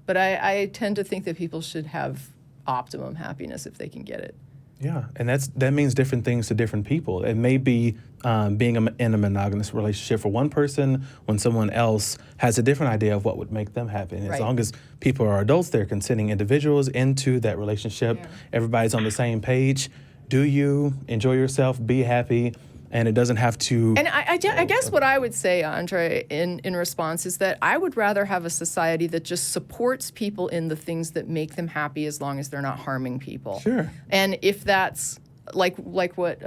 but I tend to think that people should have optimum happiness if they can get it. Yeah, and that means different things to different people. It may be being in a monogamous relationship for one person when someone else has a different idea of what would make them happy. And as long as people are adults, they're consenting individuals into that relationship, everybody's on the same page. Do you enjoy yourself, be happy, and it doesn't have to... And I guess what I would say, Andrei, in response is that I would rather have a society that just supports people in the things that make them happy as long as they're not harming people. Sure. And if that's, like what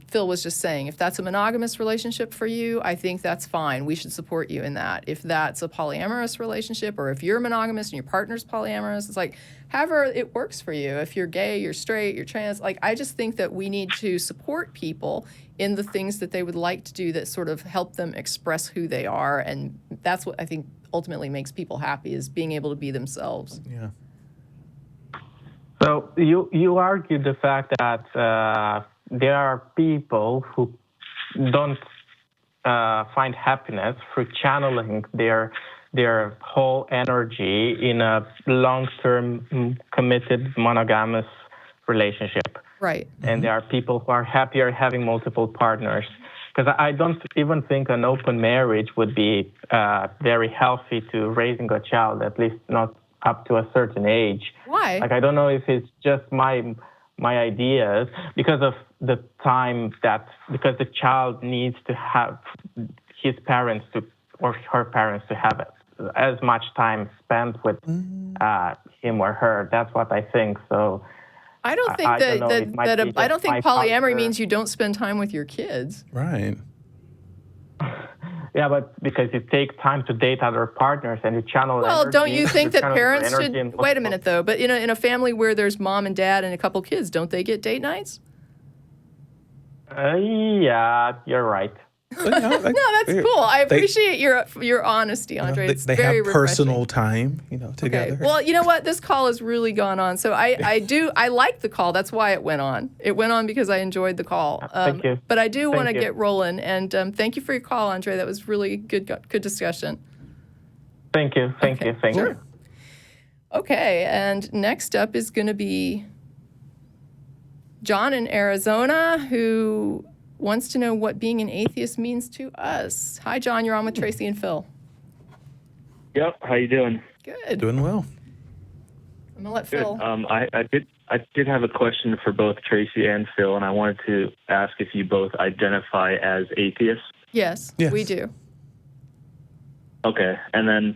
Phil was just saying, if that's a monogamous relationship for you, I think that's fine. We should support you in that. If that's a polyamorous relationship, or if you're monogamous and your partner's polyamorous, it's like, however it works for you. If you're gay, you're straight, you're trans, I just think that we need to support people in the things that they would like to do that sort of help them express who they are. And that's what I think ultimately makes people happy, is being able to be themselves. Yeah. So you argue the fact that there are people who don't find happiness through channeling their whole energy in a long-term committed monogamous relationship. Right. And there are people who are happier having multiple partners. Because I don't even think an open marriage would be very healthy to raising a child, at least not up to a certain age. Why? I don't know if it's just my ideas, because of the time because the child needs to have his parents or her parents to have as much time spent with him or her. That's what I think. So I don't think I don't think polyamory means you don't spend time with your kids. Right. Yeah, but because you take time to date other partners and you channel energy. Don't you think that parents should... Wait Wait a minute, though. But in a family where there's mom and dad and a couple kids, don't they get date nights? Yeah, you're right. No, that's cool. I appreciate your honesty, Andrei. It's they very have personal refreshing. time, together. Okay. Well, you know what? This call has really gone on. So I like the call. That's why it went on. It went on because I enjoyed the call. Thank you. But I do want to get rolling. And thank you for your call, Andrei. That was really good discussion. Thank you. Thank you. Okay. And next up is going to be John in Arizona, who wants to know what being an atheist means to us. Hi, John. You're on with Tracie and Phil. Yep. How you doing? Good. Doing well. I'm gonna let Good. Phil. I did have a question for both Tracie and Phil, and I wanted to ask if you both identify as atheists. Yes, we do. Okay. And then,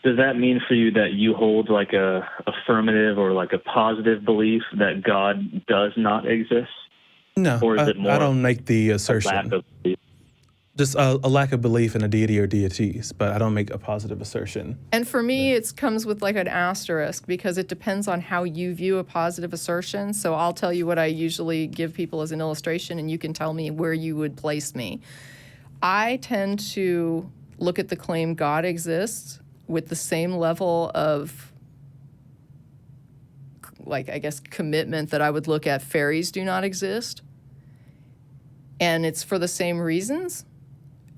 does that mean for you that you hold like a affirmative or like a positive belief that God does not exist? No, or is it more I don't make the assertion. Lack of belief? Just a lack of belief in a deity or deities, but I don't make a positive assertion. And for me, it comes with like an asterisk because it depends on how you view a positive assertion. So I'll tell you what I usually give people as an illustration, and you can tell me where you would place me. I tend to look at the claim God exists with the same level of, like, I guess, commitment that I would look at fairies do not exist. And it's for the same reasons.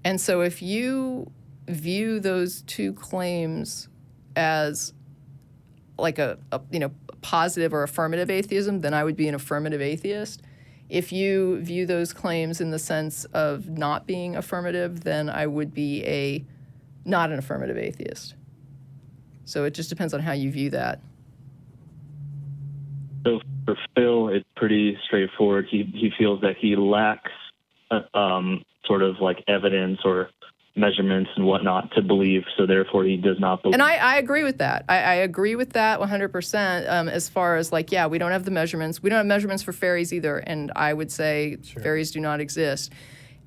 And so if you view those two claims as like a positive or affirmative atheism, then I would be an affirmative atheist. If you view those claims in the sense of not being affirmative, then I would be not an affirmative atheist. So it just depends on how you view that. So for Phil, it's pretty straightforward. He feels that he lacks sort of like evidence or measurements and whatnot to believe, so therefore he does not believe. And I agree with that. I agree with that 100%. As far as like, yeah, we don't have the measurements. We don't have measurements for fairies either. And I would say fairies do not exist.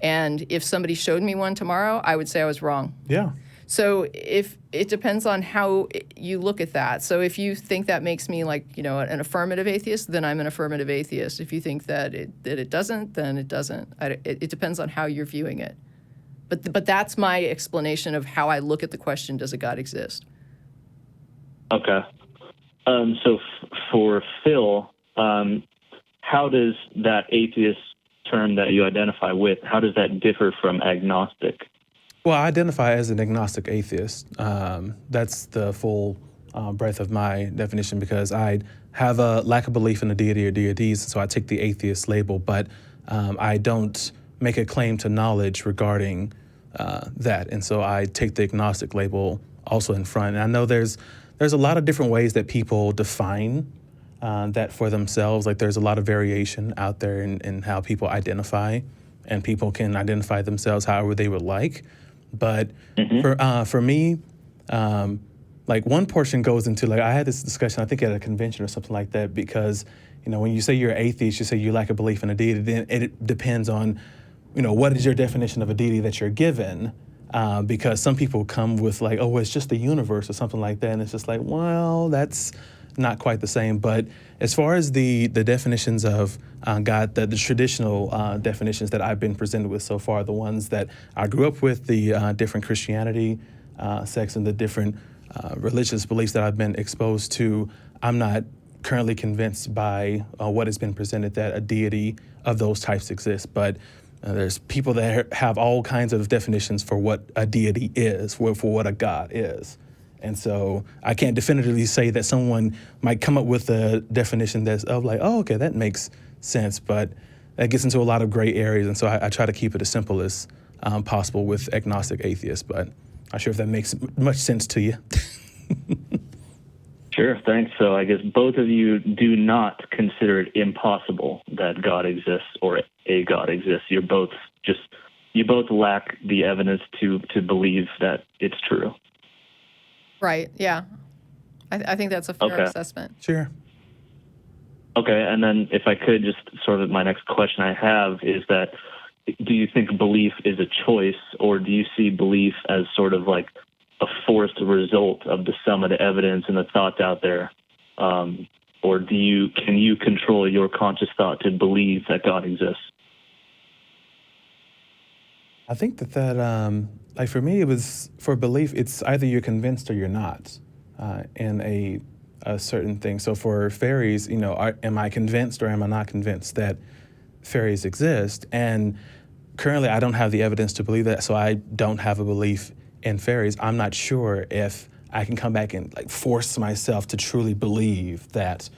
And if somebody showed me one tomorrow, I would say I was wrong. Yeah. So if it depends on how you look at that. So if you think that makes me like, an affirmative atheist, then I'm an affirmative atheist. If you think that it doesn't, then it doesn't. It depends on how you're viewing it. But that's my explanation of how I look at the question, does a God exist? Okay. So for Phil, how does that atheist term that you identify with, how does that differ from agnostic? Well, I identify as an agnostic atheist. That's the full breadth of my definition, because I have a lack of belief in a deity or deities, so I take the atheist label, but I don't make a claim to knowledge regarding that, and so I take the agnostic label also in front. And I know there's a lot of different ways that people define that for themselves. Like there's a lot of variation out there in how people identify, and people can identify themselves however they would like. But for me, like one portion goes into, like I had this discussion, I think at a convention or something like that, because, when you say you're an atheist, you say you lack a belief in a deity, then it depends on, what is your definition of a deity that you're given? Because some people come with like, oh, it's just the universe or something like that. And it's just like, well, that's not quite the same. But as far as the definitions of God, the traditional definitions that I've been presented with so far, the ones that I grew up with, the different Christianity sects and the different religious beliefs that I've been exposed to, I'm not currently convinced by what has been presented that a deity of those types exists. But there's people that have all kinds of definitions for what a deity is, for what a God is. And so I can't definitively say that someone might come up with a definition that's of like, oh, okay, that makes sense. But that gets into a lot of gray areas. And so I try to keep it as simple as possible with agnostic atheists. But I'm not sure if that makes much sense to you. Sure, thanks. So I guess both of you do not consider it impossible that God exists or a God exists. You both lack the evidence to believe that it's true. Right, yeah. I think that's a fair assessment. Sure. Okay, and then if I could, just sort of my next question I have is that, do you think belief is a choice, or do you see belief as sort of like a forced result of the sum of the evidence and the thoughts out there? Or can you control your conscious thought to believe that God exists? I think that like for me, it was, for belief, it's either you're convinced or you're not in a certain thing. So for fairies, am I convinced or am I not convinced that fairies exist? And currently I don't have the evidence to believe that, so I don't have a belief in fairies. I'm not sure if I can come back and like force myself to truly believe that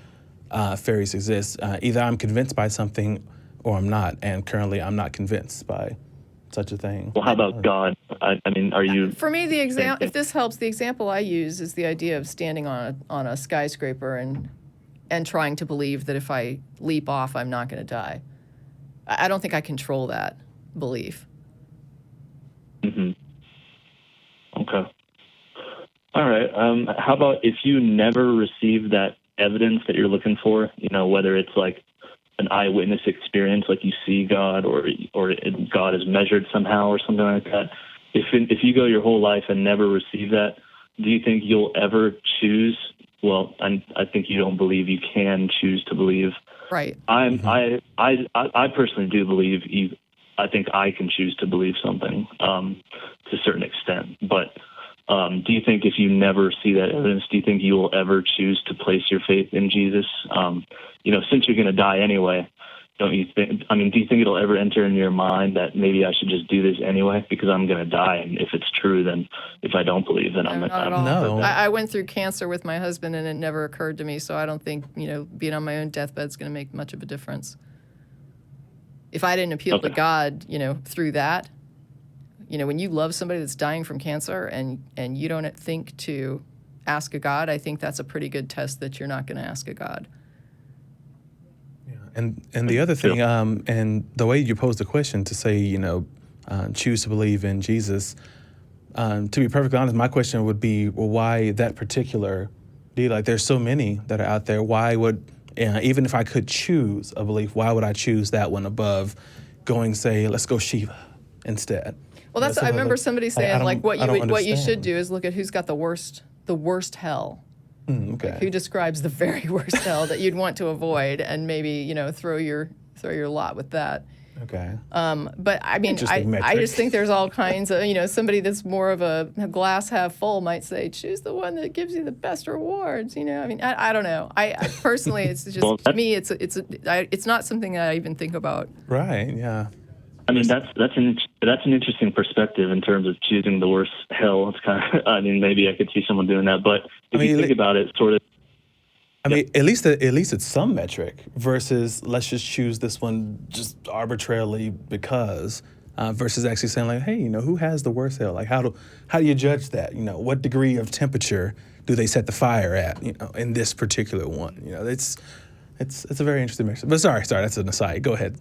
fairies exist. Either I'm convinced by something or I'm not, and currently I'm not convinced by such a thing. Well, how about God? I mean, are you? For me, the example, if this helps, the example I use is the idea of standing on a skyscraper and trying to believe that if I leap off, I'm not going to die. I don't think I control that belief. Mm-hmm. Okay. All right. How about if you never receive that evidence that you're looking for, whether it's like an eyewitness experience, like you see God or God is measured somehow or something like that. If you go your whole life and never receive that, do you think you'll ever choose? Well, I think you don't believe you can choose to believe. Right. I personally do believe I think I can choose to believe something to a certain extent. But do you think if you never see that evidence, do you think you will ever choose to place your faith in Jesus? Since you're going to die anyway, don't you think? I mean, do you think it'll ever enter in your mind that maybe I should just do this anyway because I'm going to die, and if it's true, then if I don't believe, then I'm not at all. No. I went through cancer with my husband, and it never occurred to me. So I don't think being on my own deathbed is going to make much of a difference. If I didn't appeal to God, through that, when you love somebody that's dying from cancer and you don't think to ask a God, I think that's a pretty good test that you're not going to ask a God. And the other thing, and the way you posed the question to say, choose to believe in Jesus, To be perfectly honest, my question would be, well, why that particular deal? Like, there's so many that are out there. Why would, even if I could choose a belief, why would I choose that one above going, say, let's go Shiva instead? Well, that's, I remember somebody saying, like, what you should understand. do is look at who's got the worst hell. Okay. Like, who describes the very worst hell that you'd want to avoid, and maybe, you know, throw your lot with that. Okay. But I mean, Interesting I metric. just think there's all kinds of, you know, somebody that's more of a glass half full might say, choose the one that gives you the best rewards. You know, I mean, I don't know. I personally, it's just, to me, it's not something that I even think about. Right. Yeah. I mean, that's an interesting perspective in terms of choosing the worst hell. It's kind of, I mean, maybe I could see someone doing that, but if you think about it, sort of. I mean, at least it's some metric versus let's just choose this one just arbitrarily because, versus actually saying like, hey, you know, who has the worst hell? Like, how do you judge that? You know, what degree of temperature do they set the fire at? You know, in this particular one, you know, it's a very interesting metric. But sorry, that's an aside. Go ahead.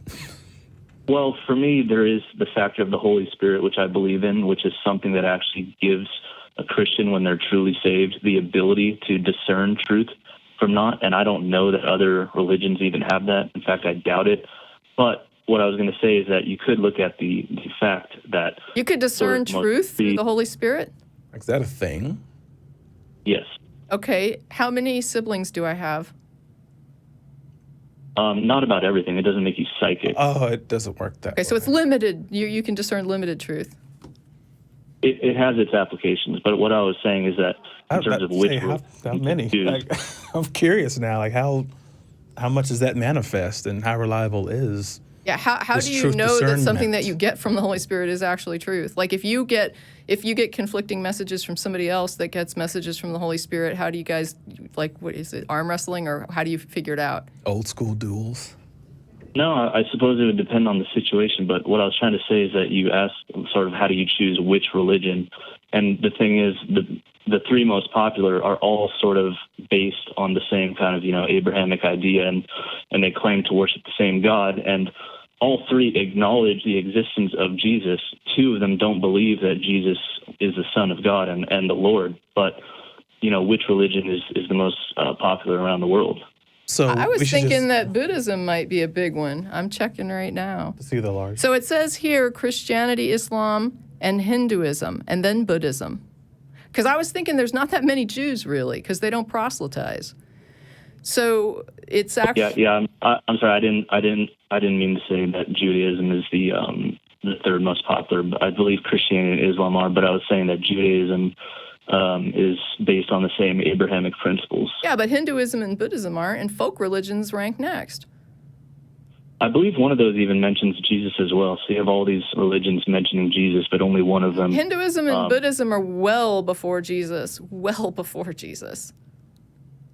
Well, for me, there is the factor of the Holy Spirit, which I believe in, which is something that actually gives a Christian, when they're truly saved, the ability to discern truth from not. And I don't know that other religions even have that. In fact, I doubt it. But what I was going to say is that you could look at the fact that You could discern truth through the Holy Spirit? Is that a thing? Yes. Okay. How many siblings do I have? Not about everything. It doesn't make you psychic. Oh, it doesn't work that way. Okay, so it's limited. You can discern limited truth. It has its applications, but what I was saying is that in terms of which how many? Like, I'm curious now. Like, how much does that manifest, and how reliable is? Yeah, how this do you truth know that discernment? something that you get from the Holy Spirit is actually truth? Like, if you get conflicting messages from somebody else that gets messages from the Holy Spirit, how do you guys, like, what is it, arm wrestling, or how do you figure it out? Old school duels. No, I suppose it would depend on the situation, but what I was trying to say is that you asked sort of how do you choose which religion, and the thing is the three most popular are all sort of based on the same kind of, you know, Abrahamic idea, and they claim to worship the same God, and all three acknowledge the existence of Jesus. Two of them don't believe that Jesus is the Son of God and the Lord, but, you know, which religion is the most popular around the world? So I was thinking that Buddhism might be a big one. I'm checking right now. See the large. So it says here Christianity, Islam, and Hinduism, and then Buddhism. Because I was thinking there's not that many Jews, really, because they don't proselytize. So it's actually... Yeah. I'm sorry. I didn't mean to say that Judaism is the third most popular. I believe Christianity and Islam are, but I was saying that Judaism is based on the same Abrahamic principles. Yeah, but Hinduism and Buddhism aren't, and folk religions rank next. I believe one of those even mentions Jesus as well. So you have all these religions mentioning Jesus, but only one of them. Hinduism and Buddhism are well before Jesus. Well before Jesus.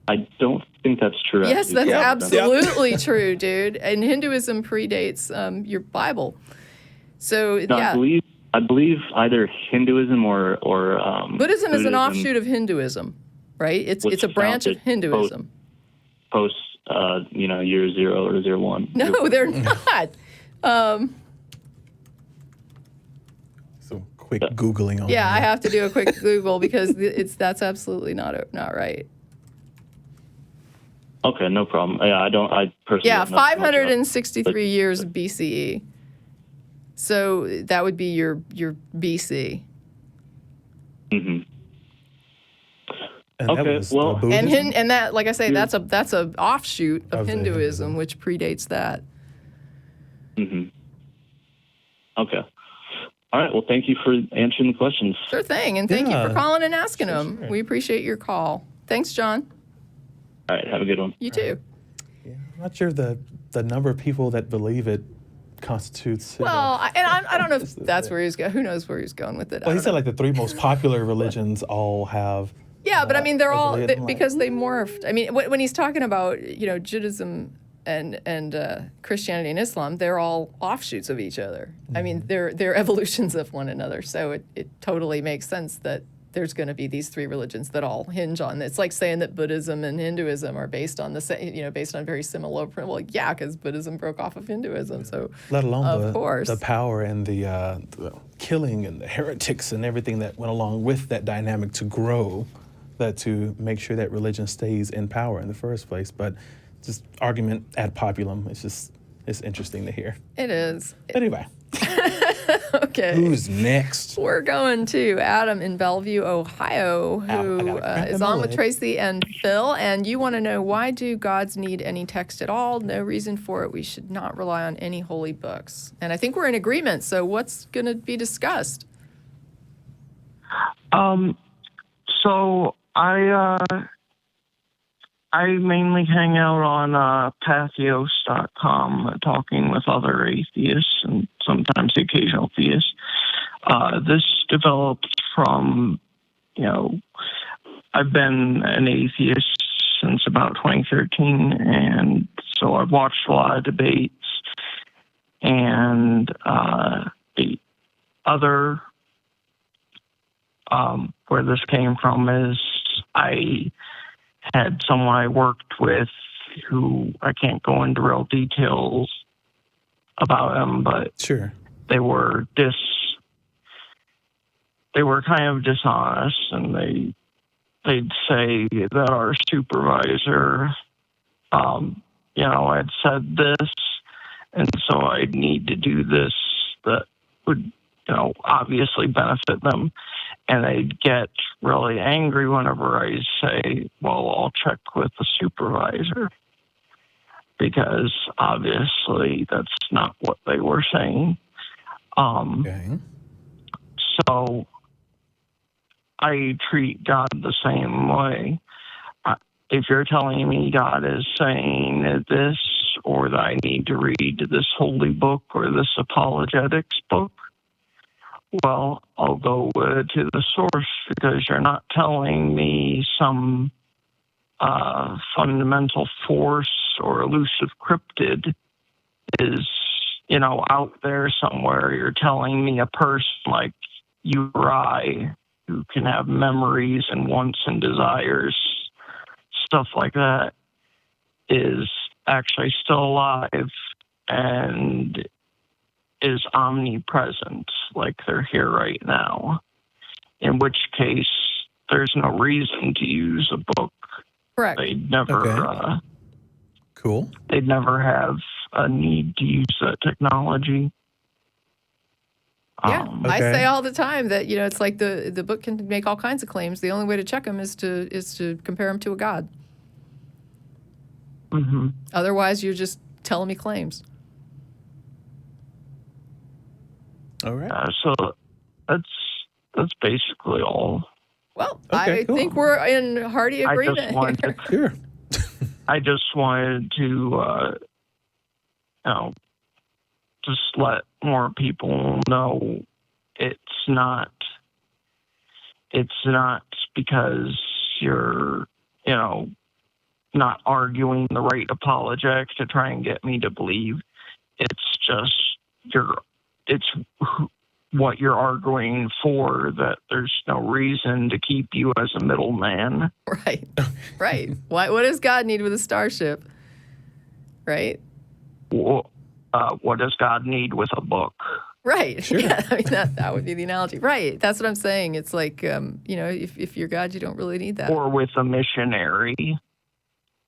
I don't think that's true. Yes, that's absolutely true, dude. And Hinduism predates your Bible. So, No, yeah. I believe either Hinduism or Buddhism is an offshoot of Hinduism, right? It's a branch of Hinduism. Post year 0 or 01. No, they're not. So quick Googling on Yeah, that. I have to do a quick Google because that's absolutely not right. Okay, no problem. Yeah, I personally. Yeah, don't know much about it. 563 years BCE. So that would be your BC. Mm-hmm. And Okay, that was, well- Buddhism? And that, like I say, that's a offshoot of Hinduism, which predates that. Mm-hmm. Okay. All right. Well, thank you for answering the questions. Sure thing, and thank you for Yeah. calling and asking them. Sure. We appreciate your call. Thanks, John. All right. Have a good one. You too. Yeah, I'm not sure the number of people that believe it constitutes. Well, I don't know if that's where he's going. Who knows where he's going with it? Well, he said like the three most popular religions all have. Yeah, but I mean, they're all affiliate. I'm like, because they morphed. I mean, when he's talking about Judaism and Christianity and Islam, they're all offshoots of each other. I mean, they're evolutions of one another. So it totally makes sense that there's going to be these three religions that all hinge on. It's like saying that Buddhism and Hinduism are based on the same, based on very similar. Well, yeah, because Buddhism broke off of Hinduism, so let alone of course the power and the killing and the heretics and everything that went along with that dynamic to grow that, to make sure that religion stays in power in the first place. But just argument ad populum. It's interesting to hear. It is. But anyway. Okay. Who's next? We're going to Adam in Bellevue, Ohio, who is on with Tracie and Phil. And you want to know, why do gods need any text at all? No reason for it. We should not rely on any holy books. And I think we're in agreement. So what's going to be discussed? So I mainly hang out on Patheos.com, talking with other atheists and sometimes the occasional theists. This developed from, I've been an atheist since about 2013, and so I've watched a lot of debates. And the other, where this came from is I had someone I worked with who, I can't go into real details about them, but sure, they were kind of dishonest, and they'd say that our supervisor, had said this, and so I'd need to do this that would, obviously benefit them. And they'd get really angry whenever I say, well, I'll check with the supervisor, because obviously that's not what they were saying. Okay. So I treat God the same way. If you're telling me God is saying this, or that I need to read this holy book or this apologetics book, well, I'll go to the source, because you're not telling me some fundamental force or elusive cryptid is, out there somewhere. You're telling me a person like you or I, who can have memories and wants and desires, stuff like that, is actually still alive and is omnipresent, like they're here right now. In which case, there's no reason to use a book. Correct. They'd never, cool. They'd never have a need to use that technology. Yeah, I say all the time that it's like the book can make all kinds of claims. The only way to check them is to compare them to a god. Mm-hmm. Otherwise, you're just telling me claims. All right. So that's basically all. Well, Okay, I cool. think we're in hearty agreement. Sure. I just wanted to, just let more people know it's not because you're, not arguing the right apologetics to try and get me to believe. It's just it's what you're arguing for, that there's no reason to keep you as a middleman. Right. What does God need with a starship? Right? Well, what does God need with a book? Right. Sure. Yeah, I mean, that would be the analogy. Right. That's what I'm saying. It's like, if you're God, you don't really need that. Or with a missionary,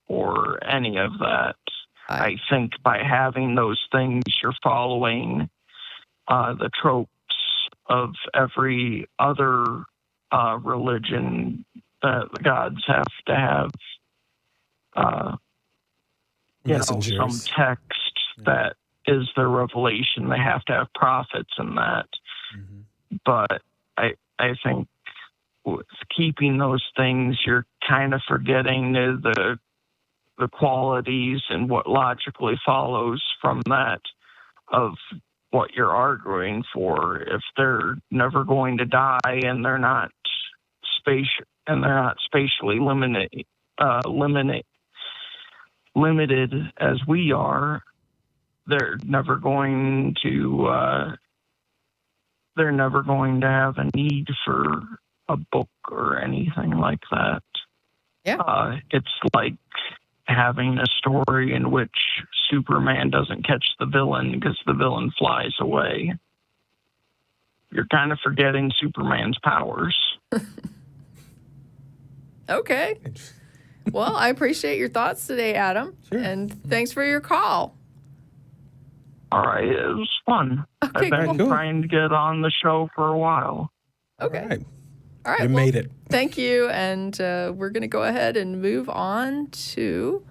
or any of that. I think by having those things, you're following the tropes of every other religion that the gods have to have, some text that is their revelation. They have to have prophets in that. Mm-hmm. But I think with keeping those things, you're kind of forgetting the qualities and what logically follows from that of what you're arguing for. If they're never going to die and they're not spatially limited as we are, they're never going to have a need for a book or anything like that. Yeah. It's like having a story in which Superman doesn't catch the villain because the villain flies away. You're kind of forgetting Superman's powers. Okay. Well, I appreciate your thoughts today, Adam. Sure. And thanks for your call. All right, it was fun. Okay, I've been cool. trying to get on the show for a while. Okay. All right. All right. You well, made it. Thank you. And we're going to go ahead and move on to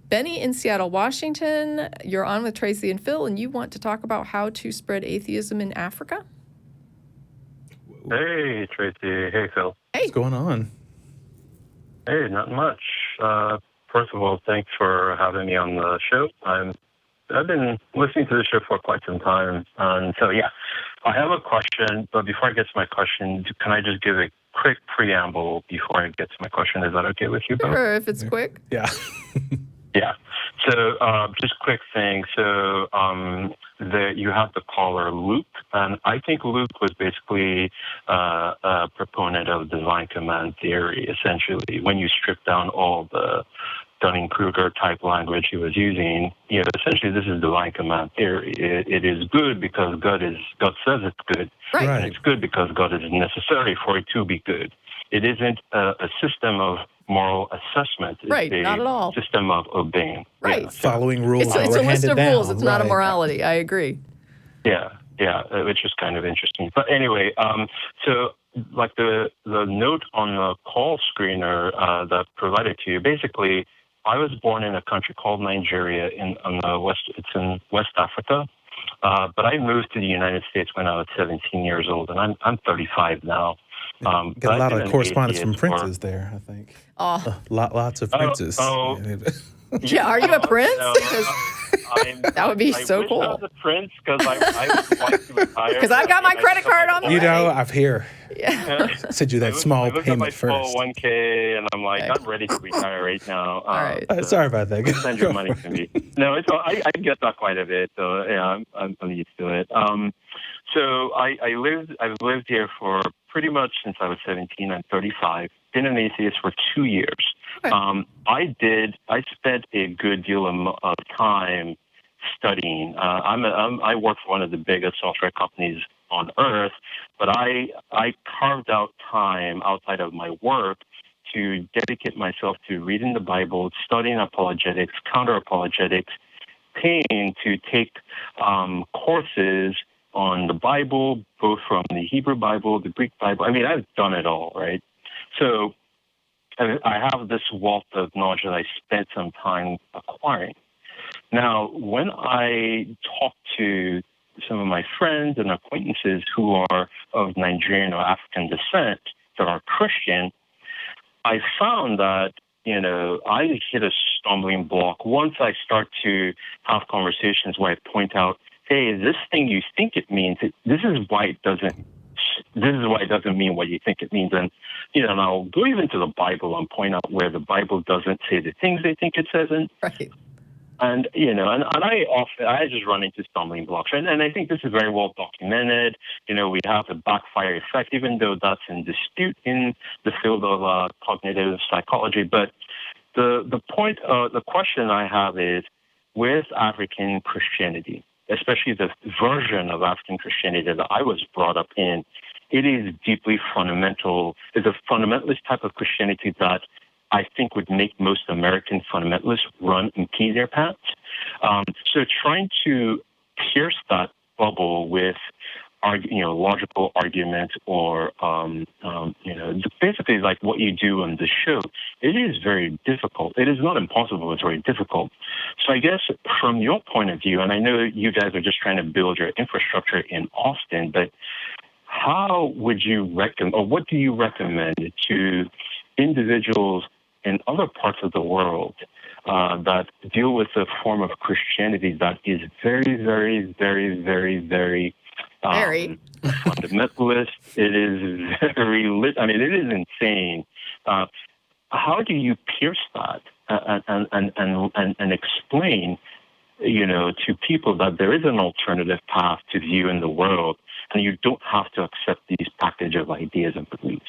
Beni in Seattle, Washington. You're on with Tracie and Phil, and you want to talk about how to spread atheism in Africa? Hey, Tracie. Hey, Phil. What's going on? Hey, not much. First of all, thanks for having me on the show. I've been listening to the show for quite some time. And so, yeah, I have a question. But before I get to my question, can I just give a quick preamble before I get to my question? Is that okay with you, Bill? Sure, if it's quick. Yeah. Yeah. So just quick thing. So you have the caller Luke, and I think Luke was basically a proponent of divine command theory, essentially. When you strip down all the Dunning-Kruger type language he was using, essentially this is divine command theory. It is good because God says it's good, Right. and it's good because God is necessary for it to be good. It isn't a system of moral assessment. It's Right, not at all. System of obeying. Right. Yeah, so- Following rules. It's that a were list handed of down. rules. It's not a Right. morality. I agree. Yeah, which is kind of interesting. But anyway, so like the note on the call screener that provided to you, basically, I was born in a country called Nigeria on the west. It's in West Africa. But I moved to the United States when I was 17 years old, and I'm 35 now. Get a but lot I've of been correspondence from atheist for- princes there, I think. Oh, Lots of princes. yeah. Are you a prince? No, 'Cause that would be so wish cool. I was a prince because I would like to retire. Because I've got my credit card on the You way. know, I've here Yeah. sent you that I small looked at payment my first. 401k, and I'm like, Okay. I'm ready to retire right now. All right. Sorry about that. Send your money to me. No, I get that quite a bit, so yeah, I'm used to it. So I've lived here for pretty much since I was 17. I'm 35. Been an atheist for 2 years. Okay. I spent a good deal of time studying. I work for one of the biggest software companies on earth, but I carved out time outside of my work to dedicate myself to reading the Bible, studying apologetics, counter-apologetics, paying to take courses on the Bible, both from the Hebrew Bible, the Greek Bible. I mean, I've done it all, right? So I have this wealth of knowledge that I spent some time acquiring. Now, when I talk to some of my friends and acquaintances who are of Nigerian or African descent that are Christian, I found that, I hit a stumbling block once I start to have conversations where I point out, hey, this thing you think it means, this is why it doesn't mean what you think it means. And, and I'll go even to the Bible and point out where the Bible doesn't say the things they think it says. Right. And, I just run into stumbling blocks. And I think this is very well documented. We have the backfire effect, even though that's in dispute in the field of cognitive psychology. But the question I have is, with African Christianity, especially the version of African Christianity that I was brought up in, it is deeply fundamental. It's a fundamentalist type of Christianity that I think would make most American fundamentalists run and pee their pants. So trying to pierce that bubble with logical arguments or basically like what you do on the show, it is very difficult. It is not impossible, it's very difficult. So I guess from your point of view, and I know you guys are just trying to build your infrastructure in Austin, but how would you recommend, or what do you recommend to individuals in other parts of the world that deal with a form of Christianity that is very, very, very, very, very fundamentalist? It is it is insane. How do you pierce that and explain, to people that there is an alternative path to view in the world and you don't have to accept these package of ideas and beliefs.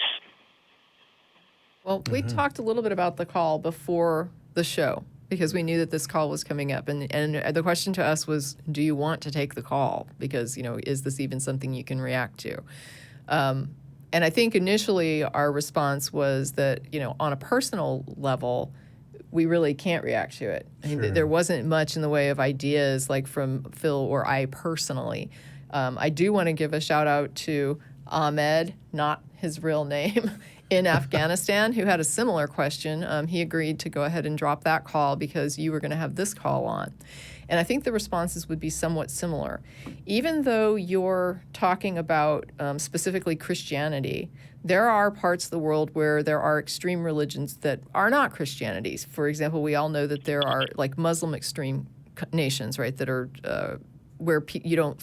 Well, we talked a little bit about the call before the show because we knew that this call was coming up. And the question to us was, do you want to take the call? Because, is this even something you can react to? And I think initially our response was that, on a personal level, we really can't react to it. I mean, there wasn't much in the way of ideas like from Phil or I personally. I do want to give a shout out to Ahmed, not his real name, in Afghanistan, who had a similar question. He agreed to go ahead and drop that call because you were going to have this call on. And I think the responses would be somewhat similar. Even though you're talking about specifically Christianity, there are parts of the world where there are extreme religions that are not Christianities. For example, we all know that there are like Muslim extreme nations, right, that are where you don't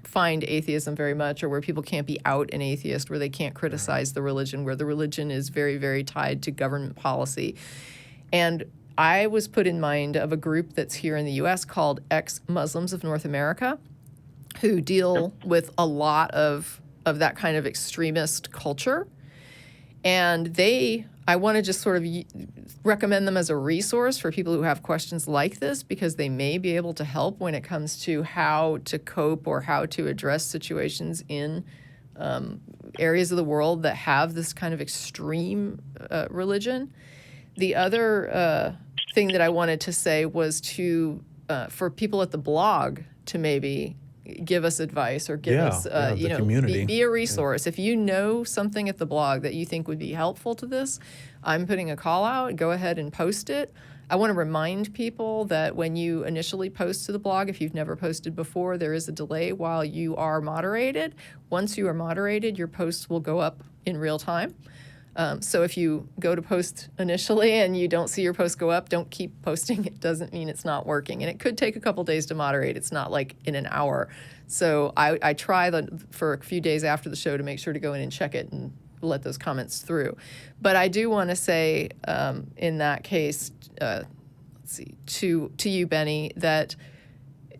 find atheism very much, or where people can't be out an atheist, where they can't criticize the religion, where the religion is very, very tied to government policy. And I was put in mind of a group that's here in the U.S. called Ex-Muslims of North America, who deal with a lot of that kind of extremist culture. And I want to just sort of recommend them as a resource for people who have questions like this, because they may be able to help when it comes to how to cope or how to address situations in areas of the world that have this kind of extreme religion. The other thing that I wanted to say was for people at the blog to maybe give us advice or give us, the community. Be a resource. If you know something at the blog that you think would be helpful to this, I'm putting a call out. Go ahead and post it. I want to remind people that when you initially post to the blog, if you've never posted before, there is a delay while you are moderated. Once you are moderated, your posts will go up in real time. So if you go to post initially and you don't see your post go up, don't keep posting. It doesn't mean it's not working. And it could take a couple days to moderate. It's not like in an hour. So I try for a few days after the show to make sure to go in and check it and let those comments through. But I do want to say in that case, let's see, to you, Beni, that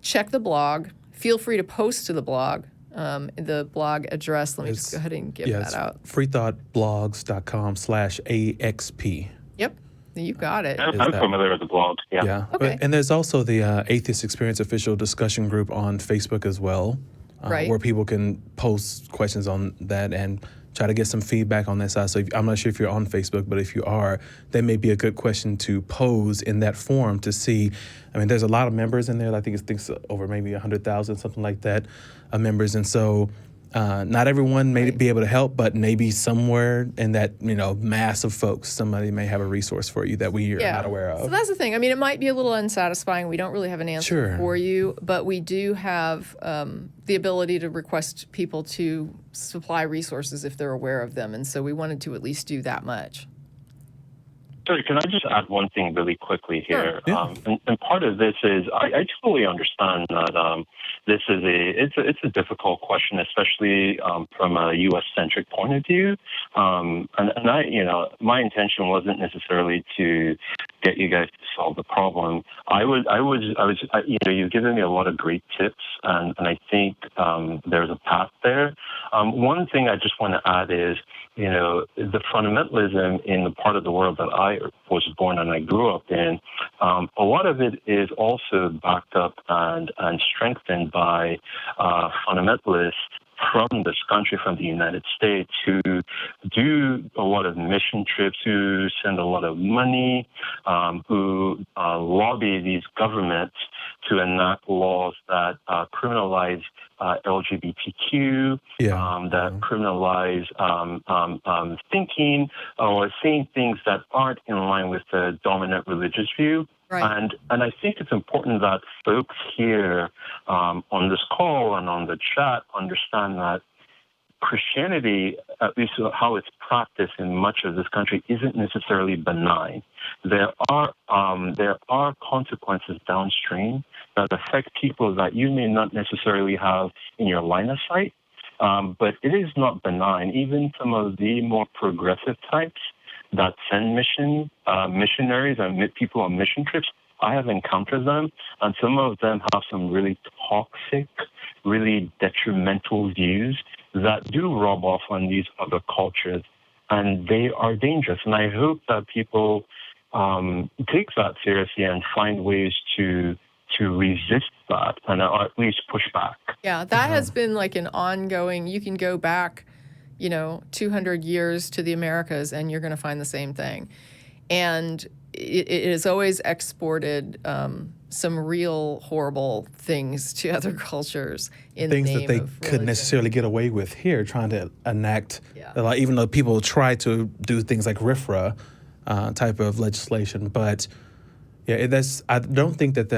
check the blog. Feel free to post to the blog. The blog address, let me just go ahead and give that out. freethoughtblogs.com/AXP. Yep, you got it. I'm familiar with the blog. Yeah. Okay. And there's also the Atheist Experience official discussion group on Facebook as well, where people can post questions on that and try to get some feedback on that side. So I'm not sure if you're on Facebook, but if you are, that may be a good question to pose in that forum to see. I mean, there's a lot of members in there. I think it's over maybe 100,000, something like that, members. And so not everyone may be able to help, but maybe somewhere in that, mass of folks, somebody may have a resource for you that we are not aware of. So that's the thing. I mean, it might be a little unsatisfying. We don't really have an answer for you, but we do have the ability to request people to supply resources if they're aware of them. And so we wanted to at least do that much. Sorry, can I just add one thing really quickly here? Sure. Yeah. And part of this is I totally understand that this is it's a difficult question, especially from a U.S.-centric point of view. And I, my intention wasn't necessarily to get you guys to solve the problem. You've given me a lot of great tips, and I think there's a path there. One thing I just want to add is, the fundamentalism in the part of the world that I was born and I grew up in, a lot of it is also backed up and strengthened by fundamentalists from this country, from the United States, who do a lot of mission trips, who send a lot of money, who lobby these governments to enact laws that criminalize LGBTQ, that criminalize thinking or saying things that aren't in line with the dominant religious view. Right. And I think it's important that folks here on this call and on the chat understand that Christianity, at least how it's practiced in much of this country, isn't necessarily benign. There are consequences downstream that affect people that you may not necessarily have in your line of sight, but it is not benign. Even some of the more progressive types that send missionaries and people on mission trips, I have encountered them, and some of them have some really toxic really detrimental views that do rub off on these other cultures, and they are dangerous. And I hope that people take that seriously and find ways to resist that and at least push back. Yeah, that has been like an ongoing, you can go back, 200 years to the Americas and you're going to find the same thing. And it has always exported some real horrible things to other cultures in Things the name that they of couldn't religion. necessarily get away with here, trying to enact, like, even though people try to do things like RFRA type of legislation. But yeah, I don't think that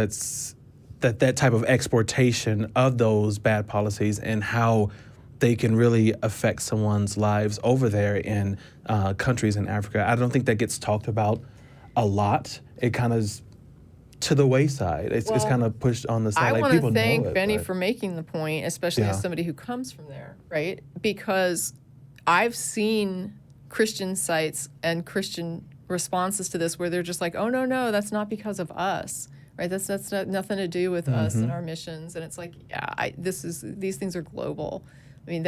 that type of exportation of those bad policies and how they can really affect someone's lives over there in countries in Africa, I don't think that gets talked about a lot. It kind of is to the wayside. It's kind of pushed on the side. I like, want people to know thank it, Beni but- for making the point, especially as somebody who comes from there, right? Because I've seen Christian sites and Christian responses to this where they're just like, oh, no, that's not because of us, right? That's not, nothing to do with us and our missions. And it's like, these things are global. I mean,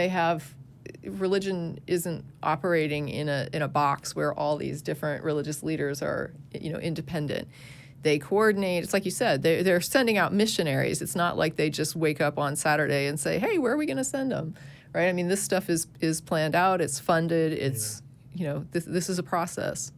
religion isn't operating in a box where all these different religious leaders are, independent. They coordinate. It's like you said, they're sending out missionaries. It's not like they just wake up on Saturday and say, hey, where are we going to send them, right? I mean, this stuff is planned out. It's funded. It's, this is a process.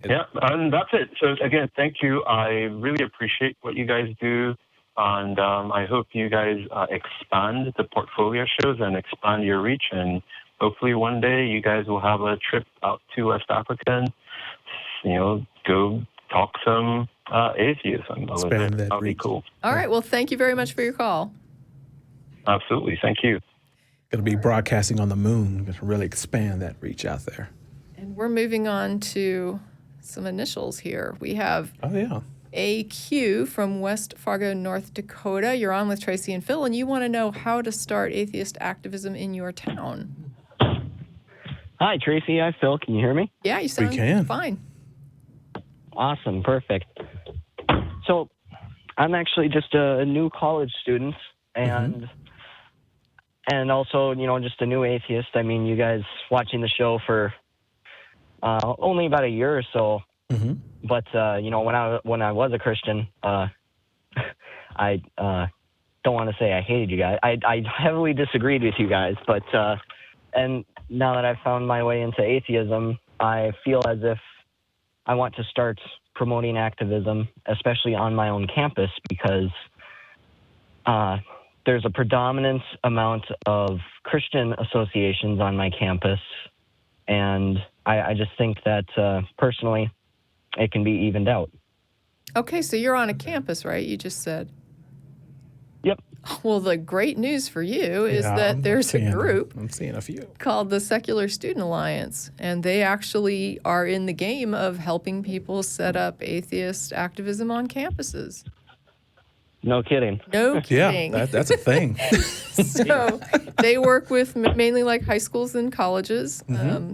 Yeah, and that's it. So again, thank you. I really appreciate what you guys do. And I hope you guys expand the portfolio shows and expand your reach. And hopefully one day you guys will have a trip out to West Africa and, go talk some atheism. That'll be cool. All right. Well, thank you very much for your call. Absolutely. Thank you. Going to be broadcasting on the moon. Going to really expand that reach out there. And we're moving on to some initials here. We have AQ from West Fargo, North Dakota. You're on with Tracie and Phil, and you want to know how to start atheist activism in your town. Hi, Tracie. Hi, Phil. Can you hear me? Yeah, you sound fine. Awesome. Perfect. So I'm actually just a new college student and also, just a new atheist. I mean, you guys watching the show for only about a year or so. But, when I was a Christian, I don't want to say I hated you guys. I heavily disagreed with you guys. But and now that I've found my way into atheism, I feel as if I want to start promoting activism, especially on my own campus, because there's a predominant amount of Christian associations on my campus. And I just think that personally, it can be evened out. Okay, so you're on a campus, right? You just said. Yep. Well, the great news for you is that there's a group I'm seeing a few called the Secular Student Alliance, and they actually are in the game of helping people set up atheist activism on campuses. No kidding. No kidding. Yeah, that's a thing. So they work with mainly like high schools and colleges.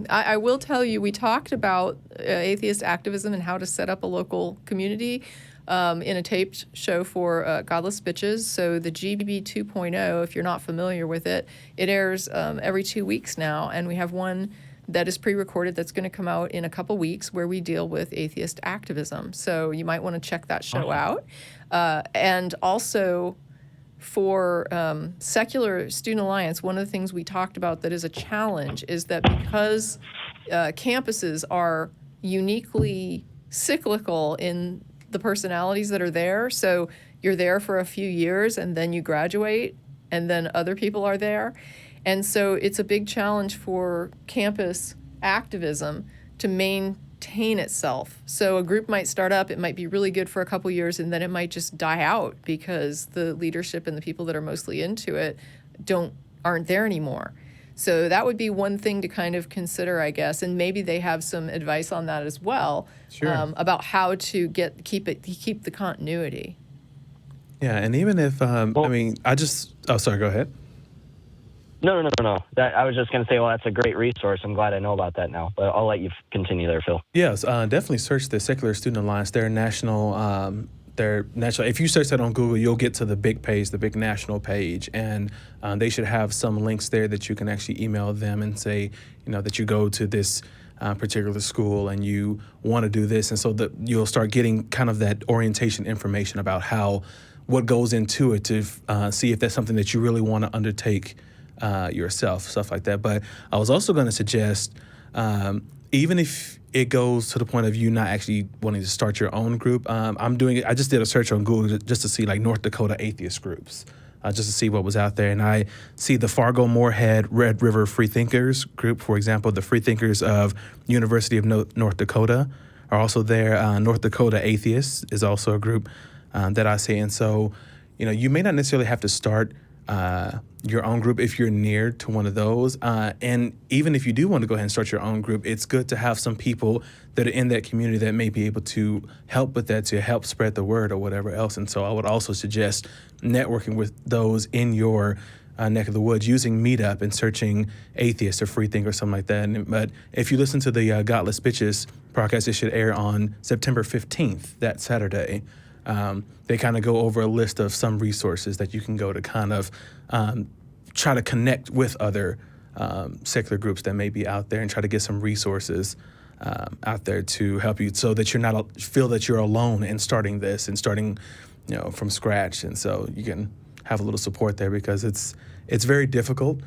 I will tell you, we talked about atheist activism and how to set up a local community in a taped show for Godless Bitches. So the GB 2.0, if you're not familiar with it, it airs every 2 weeks now. And we have one that is pre-recorded that's going to come out in a couple weeks where we deal with atheist activism. So you might want to check that show out. And also for Secular Student Alliance, one of the things we talked about that is a challenge is that because campuses are uniquely cyclical in the personalities that are there, so you're there for a few years and then you graduate and then other people are there. And so it's a big challenge for campus activism to maintain itself. So a group might start up, it might be really good for a couple years, and then it might just die out because the leadership and the people that are mostly into it aren't there anymore. So that would be one thing to kind of consider, I guess, and maybe they have some advice on that as well, about how to keep the continuity. Yeah, and even if sorry, go ahead. No. I was just going to say, well, that's a great resource. I'm glad I know about that now. But I'll let you continue there, Phil. Yes, definitely search the Secular Student Alliance. They're a national their national. If you search that on Google, you'll get to the big page, the big national page, and they should have some links there that you can actually email them and say, that you go to this particular school and you want to do this, and so that you'll start getting kind of that orientation information about what goes into it to see if that's something that you really want to undertake yourself, stuff like that. But I was also going to suggest, even if it goes to the point of you not actually wanting to start your own group, I just did a search on Google just to see like North Dakota atheist groups, just to see what was out there. And I see the Fargo Moorhead Red River Freethinkers group, for example. The Freethinkers of University of North Dakota are also there. North Dakota Atheists is also a group that I see. And so, you may not necessarily have to start your own group if you're near to one of those. And even if you do want to go ahead and start your own group, it's good to have some people that are in that community that may be able to help with that, to help spread the word or whatever else. And so I would also suggest networking with those in your neck of the woods, using Meetup and searching atheist or freethink or something like that. But if you listen to the Godless Bitches podcast, it should air on September 15th, that Saturday. They kind of go over a list of some resources that you can go to kind of try to connect with other secular groups that may be out there and try to get some resources out there to help you so that you're not feel that you're alone in starting this and starting from scratch. And so you can have a little support there, because it's very difficult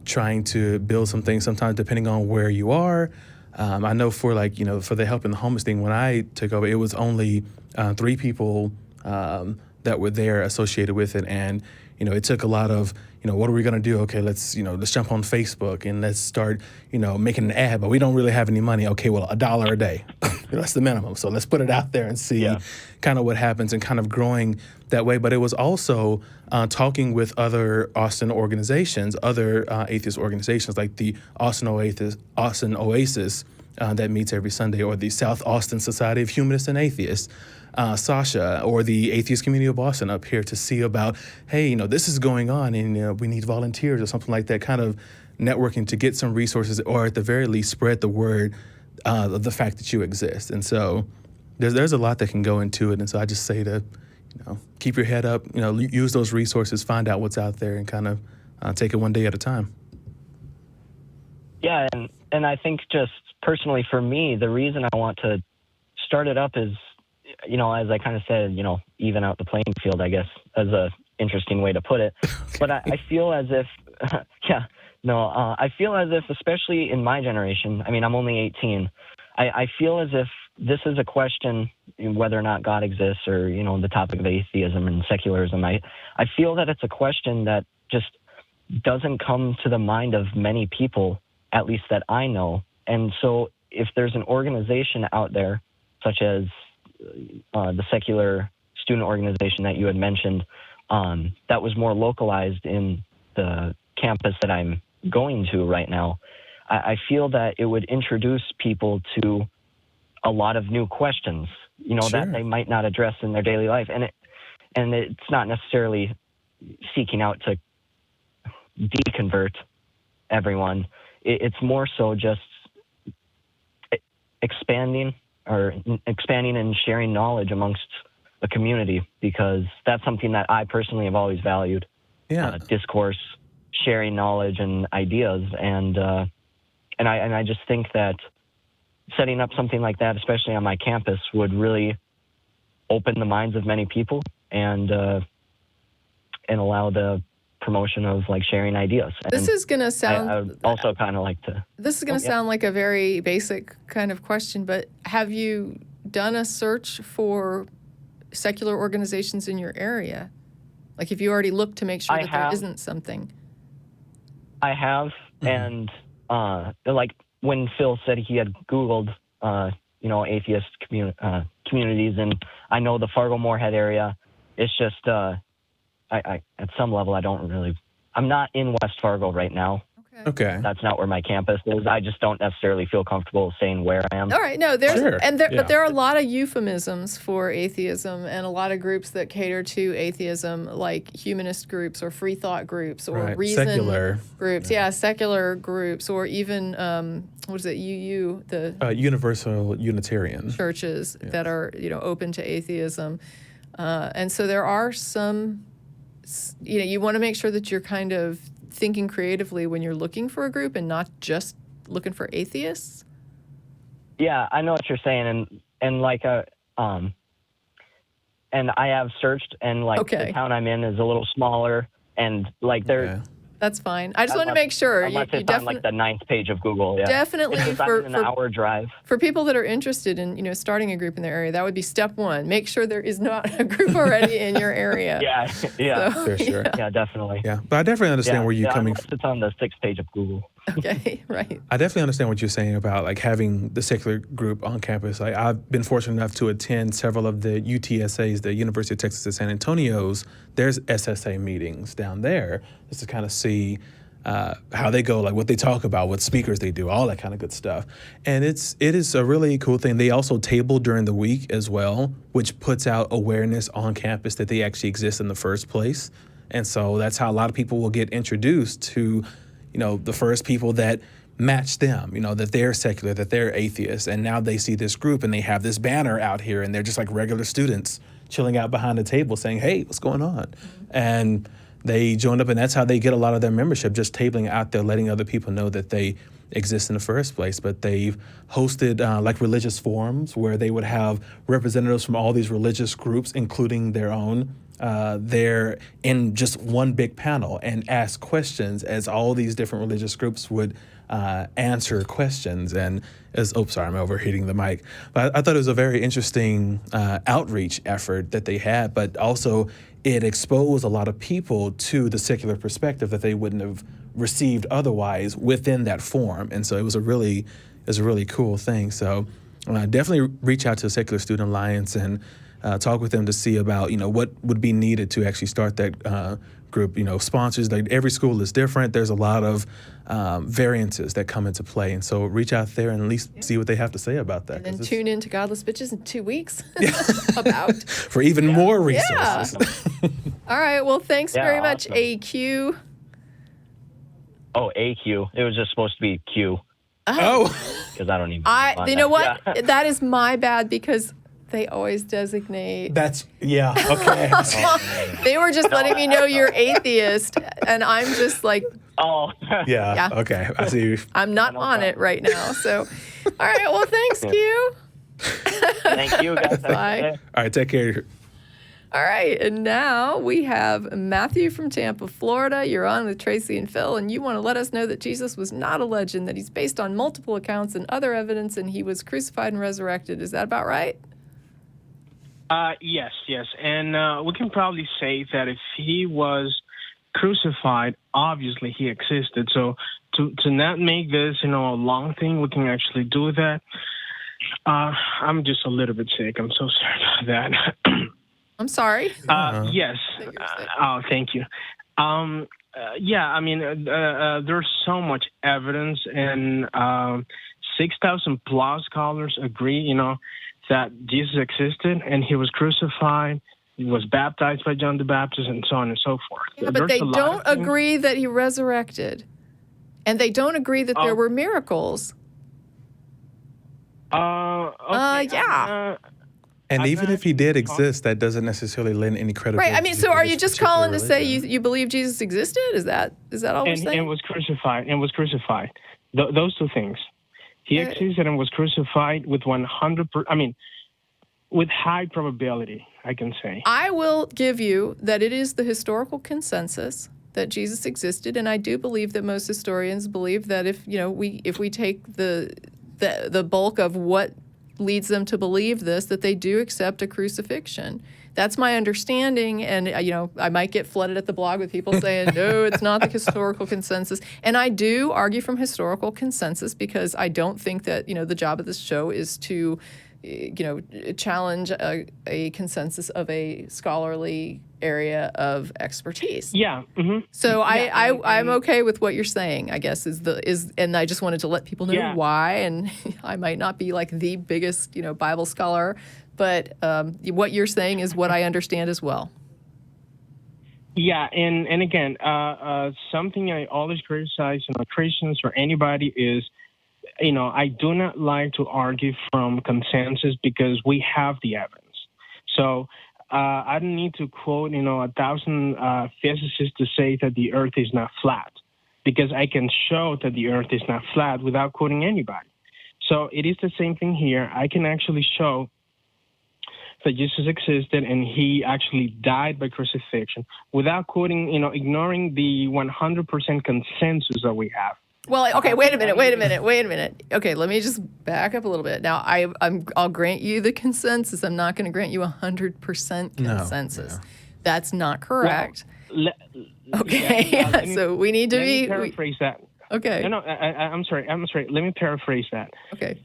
trying to build some things sometimes depending on where you are. I know for for the help in the homeless thing, when I took over, it was only 3 people that were there associated with it. And, it took a lot of, what are we going to do? Okay, let's jump on Facebook and let's start, making an ad, but we don't really have any money. Okay, well, $1 a day, that's the minimum. So let's put it out there and see kind of what happens, and kind of growing that way. But it was also talking with other Austin organizations, other atheist organizations like the Austin Oasis that meets every Sunday, or the South Austin Society of Humanists and Atheists, Sasha, or the Atheist Community of Boston up here, to see about, hey, this is going on and we need volunteers or something like that, kind of networking to get some resources, or at the very least spread the word of the fact that you exist. And so there's a lot that can go into it. And so I just say to, keep your head up, use those resources, find out what's out there, and kind of take it one day at a time. Yeah, and I think just personally for me, the reason I want to start it up is, as I kind of said, even out the playing field, I guess, as a interesting way to put it. But I feel as if, I feel as if, especially in my generation, I mean, I'm only 18, I feel as if this is a question, whether or not God exists, or, the topic of atheism and secularism. I feel that it's a question that just doesn't come to the mind of many people, at least that I know. And so if there's an organization out there, such as the secular student organization that you had mentioned, that was more localized in the campus that I'm going to right now, I feel that it would introduce people to a lot of new questions, Sure. that they might not address in their daily life. And it's not necessarily seeking out to deconvert everyone. It's more so just expanding and sharing knowledge amongst a community, because that's something that I personally have always valued. Yeah. Discourse, sharing knowledge and ideas, and I just think that setting up something like that, especially on my campus, would really open the minds of many people and allow the promotion of sharing ideas. This is going to sound... I would also kind of like to... This is going to sound like a very basic kind of question, but have you done a search for secular organizations in your area? Like, if you already looked to make sure that there isn't something. I have, and when Phil said he had Googled, atheist communities, and I know the Fargo Moorhead area, it's just... I at some level, I'm not in West Fargo right now. Okay. That's not where my campus is. I just don't necessarily feel comfortable saying where I am. All right, no, there's Sure. but there are a lot of euphemisms for atheism, and a lot of groups that cater to atheism, like humanist groups or free thought groups or Right. reason Secular. groups, secular groups, or even what is it, the Universal Unitarian. churches that are open to atheism, and so there are some. You want to make sure that you're kind of thinking creatively when you're looking for a group and not just looking for atheists. Yeah, I know what you're saying, and like and I have searched, and like the town I'm in is a little smaller, and like there. That's fine. I just want to make sure. Unless it's on like the 9th page of Google. Yeah. Definitely it's for an hour drive. For people that are interested in starting a group in their area, that would be step one. Make sure there is not a group already in your area. Yeah. So, For sure. Yeah, definitely. Yeah, but I definitely understand where you're coming from. It's on the 6th page of Google. Okay, right. I definitely understand what you're saying about like having the secular group on campus. Like I've been fortunate enough to attend several of the UTSAs, the University of Texas at San Antonio's. There's SSA meetings down there just to kind of see how they go, like what they talk about, what speakers they do, all that kind of good stuff. And it is a really cool thing. They also table during the week as well, which puts out awareness on campus that they actually exist in the first place. And so that's how a lot of people will get introduced to, the first people that match them, that they're secular, that they're atheists. And now they see this group and they have this banner out here and they're just like regular students chilling out behind the table saying, hey, what's going on? And they joined up, and that's how they get a lot of their membership, just tabling out there, letting other people know that they exist in the first place. But they've hosted like religious forums where they would have representatives from all these religious groups, including their own, there in just one big panel and ask questions as all these different religious groups would answer questions. And sorry, I'm overheating the mic. But I thought it was a very interesting outreach effort that they had, but also it exposed a lot of people to the secular perspective that they wouldn't have received otherwise within that forum. And so it was a really cool thing. So definitely reach out to the Secular Student Alliance and talk with them to see about, what would be needed to actually start that group. Sponsors, like every school is different. There's a lot of variances that come into play. And so reach out there and at least see what they have to say about that. And then tune in to Godless Bitches in 2 weeks about for even more resources. Yeah. All right. Well, thanks very much, AQ. Oh, AQ. It was just supposed to be Q. Oh. Because I don't even. You know what? Yeah. That is my bad because they always designate. Okay. They were just letting me know you're atheist, and I'm just like. Oh. Yeah. Okay. I see you. I'm not on it right now. So, all right. Well, thanks, Q. Thank you, guys. Bye. All right. Take care. All right. And now we have Matthew from Tampa, Florida. You're on with Tracie and Phil, and you want to let us know that Jesus was not a legend, that he's based on multiple accounts and other evidence, and he was crucified and resurrected. Is that about right? Yes. And we can probably say that if he was crucified, obviously he existed. So to not make this, a long thing, we can actually do that. I'm just a little bit sick. I'm so sorry about that. I'm sorry. Yes. Thank you. There's so much evidence, and 6,000 plus scholars agree, that Jesus existed and he was crucified. He was baptized by John the Baptist, and so on and so forth. Yeah, but they don't agree that he resurrected, and they don't agree that there were miracles. Okay. Yeah. And even if he did exist, that doesn't necessarily lend any credibility. Right. I mean, so are you just calling to say you believe Jesus existed? Is that all we're saying? And was crucified. Those two things. He existed and was crucified with 100%. With high probability, I can say. I will give you that it is the historical consensus that Jesus existed, and I do believe that most historians believe that if we take the bulk of what leads them to believe this, that they do accept a crucifixion. That's my understanding, and I might get flooded at the blog with people saying, no, it's not the historical consensus. And I do argue from historical consensus because I don't think that, the job of this show is to, challenge a consensus of a scholarly area of expertise. Yeah. Mm-hmm. So I'm okay with what you're saying, I guess, and I just wanted to let people know why. And I might not be like the biggest, Bible scholar, but what you're saying is what I understand as well. Yeah, and again, something I always criticize Christians or anybody is, I do not like to argue from consensus because we have the evidence. So I don't need to quote, 1,000 physicists to say that the Earth is not flat, because I can show that the Earth is not flat without quoting anybody. So it is the same thing here. I can actually show that Jesus existed and he actually died by crucifixion without quoting, ignoring the 100% consensus that we have. Well, okay, wait a minute. Okay, let me just back up a little bit. Now, I'll grant you the consensus. I'm not going to grant you 100% consensus. No. That's not correct. Well, okay, so we need to be... paraphrase that. Okay. No, I'm sorry. Let me paraphrase that. Okay.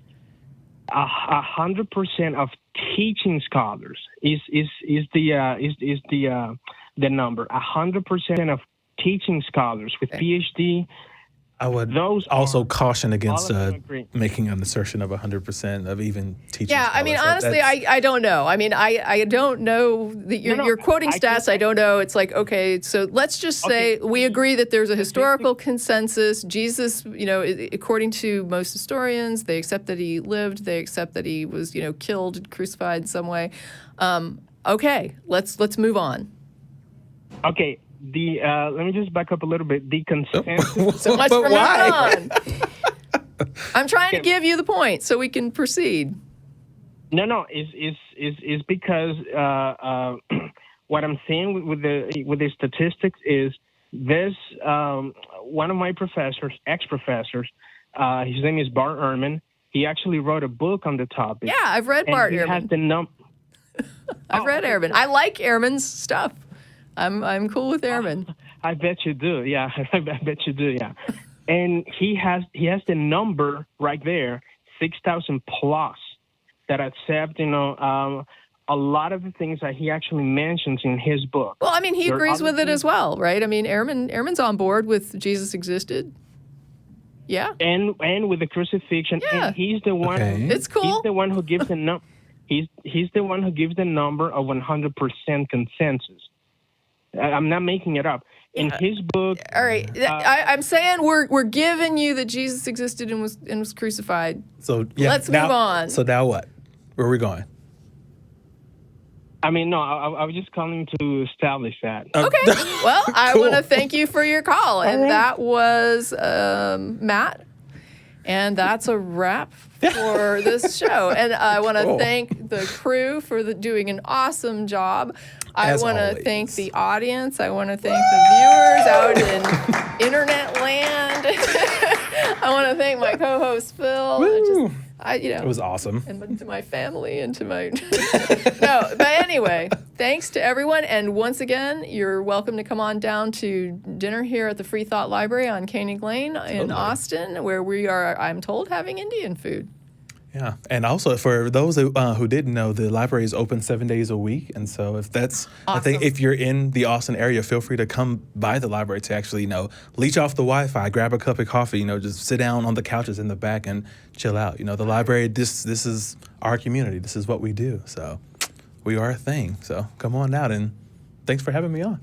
100% of teaching scholars is the number. 100% of teaching scholars with PhD. I would also caution against making an assertion of 100% of even teaching. Yeah, scholars. I mean, honestly, I don't know. I mean, I don't know that you're quoting stats. I don't know. It's like, okay, so let's just say we agree that there's a historical consensus. Jesus, according to most historians, they accept that he lived. They accept that he was, killed, crucified in some way. Okay, let's move on. Okay. Let me just back up a little bit. The consensus. So much for moving on. I'm trying to give you the point so we can proceed. No. Is because what I'm saying with the statistics is this. One of my professors, ex-professors, his name is Bart Ehrman. He actually wrote a book on the topic. Yeah, I've read Bart Ehrman. I've read Ehrman. I like Ehrman's stuff. I'm cool with Ehrman. I bet you do. Yeah, I bet you do. Yeah, and he has the number right there, 6,000 plus, that accept a lot of the things that he actually mentions in his book. Well, I mean, he agrees with it as well, right? I mean, Ehrman's on board with Jesus existed. Yeah, and with the crucifixion. Yeah, and he's the one. Okay. It's cool. He's the one who gives the number. He's the one who gives the number of 100% consensus. I'm not making it up. In his book. All right, I'm saying we're giving you that Jesus existed and was crucified. So let's move on. So now what? Where are we going? I mean, no, I was just calling to establish that. Okay. Well, I want to thank you for your call, and that was Matt. And that's a wrap for this show. And I want to thank the crew for doing an awesome job. I want to thank the audience. I want to thank the viewers out in internet land. I want to thank my co-host Phil. It was awesome. And to my family and to my no. But anyway, thanks to everyone. And once again, you're welcome to come on down to dinner here at the Free Thought Library on Koenig Lane in Austin, where we are, I'm told, having Indian food. Yeah, and also for those who didn't know, the library is open 7 days a week, and so if that's, I think if you're in the Austin area, feel free to come by the library to actually, leech off the Wi-Fi, grab a cup of coffee, just sit down on the couches in the back and chill out. The library, this is our community. This is what we do. So we are a thing. So come on out, and thanks for having me on.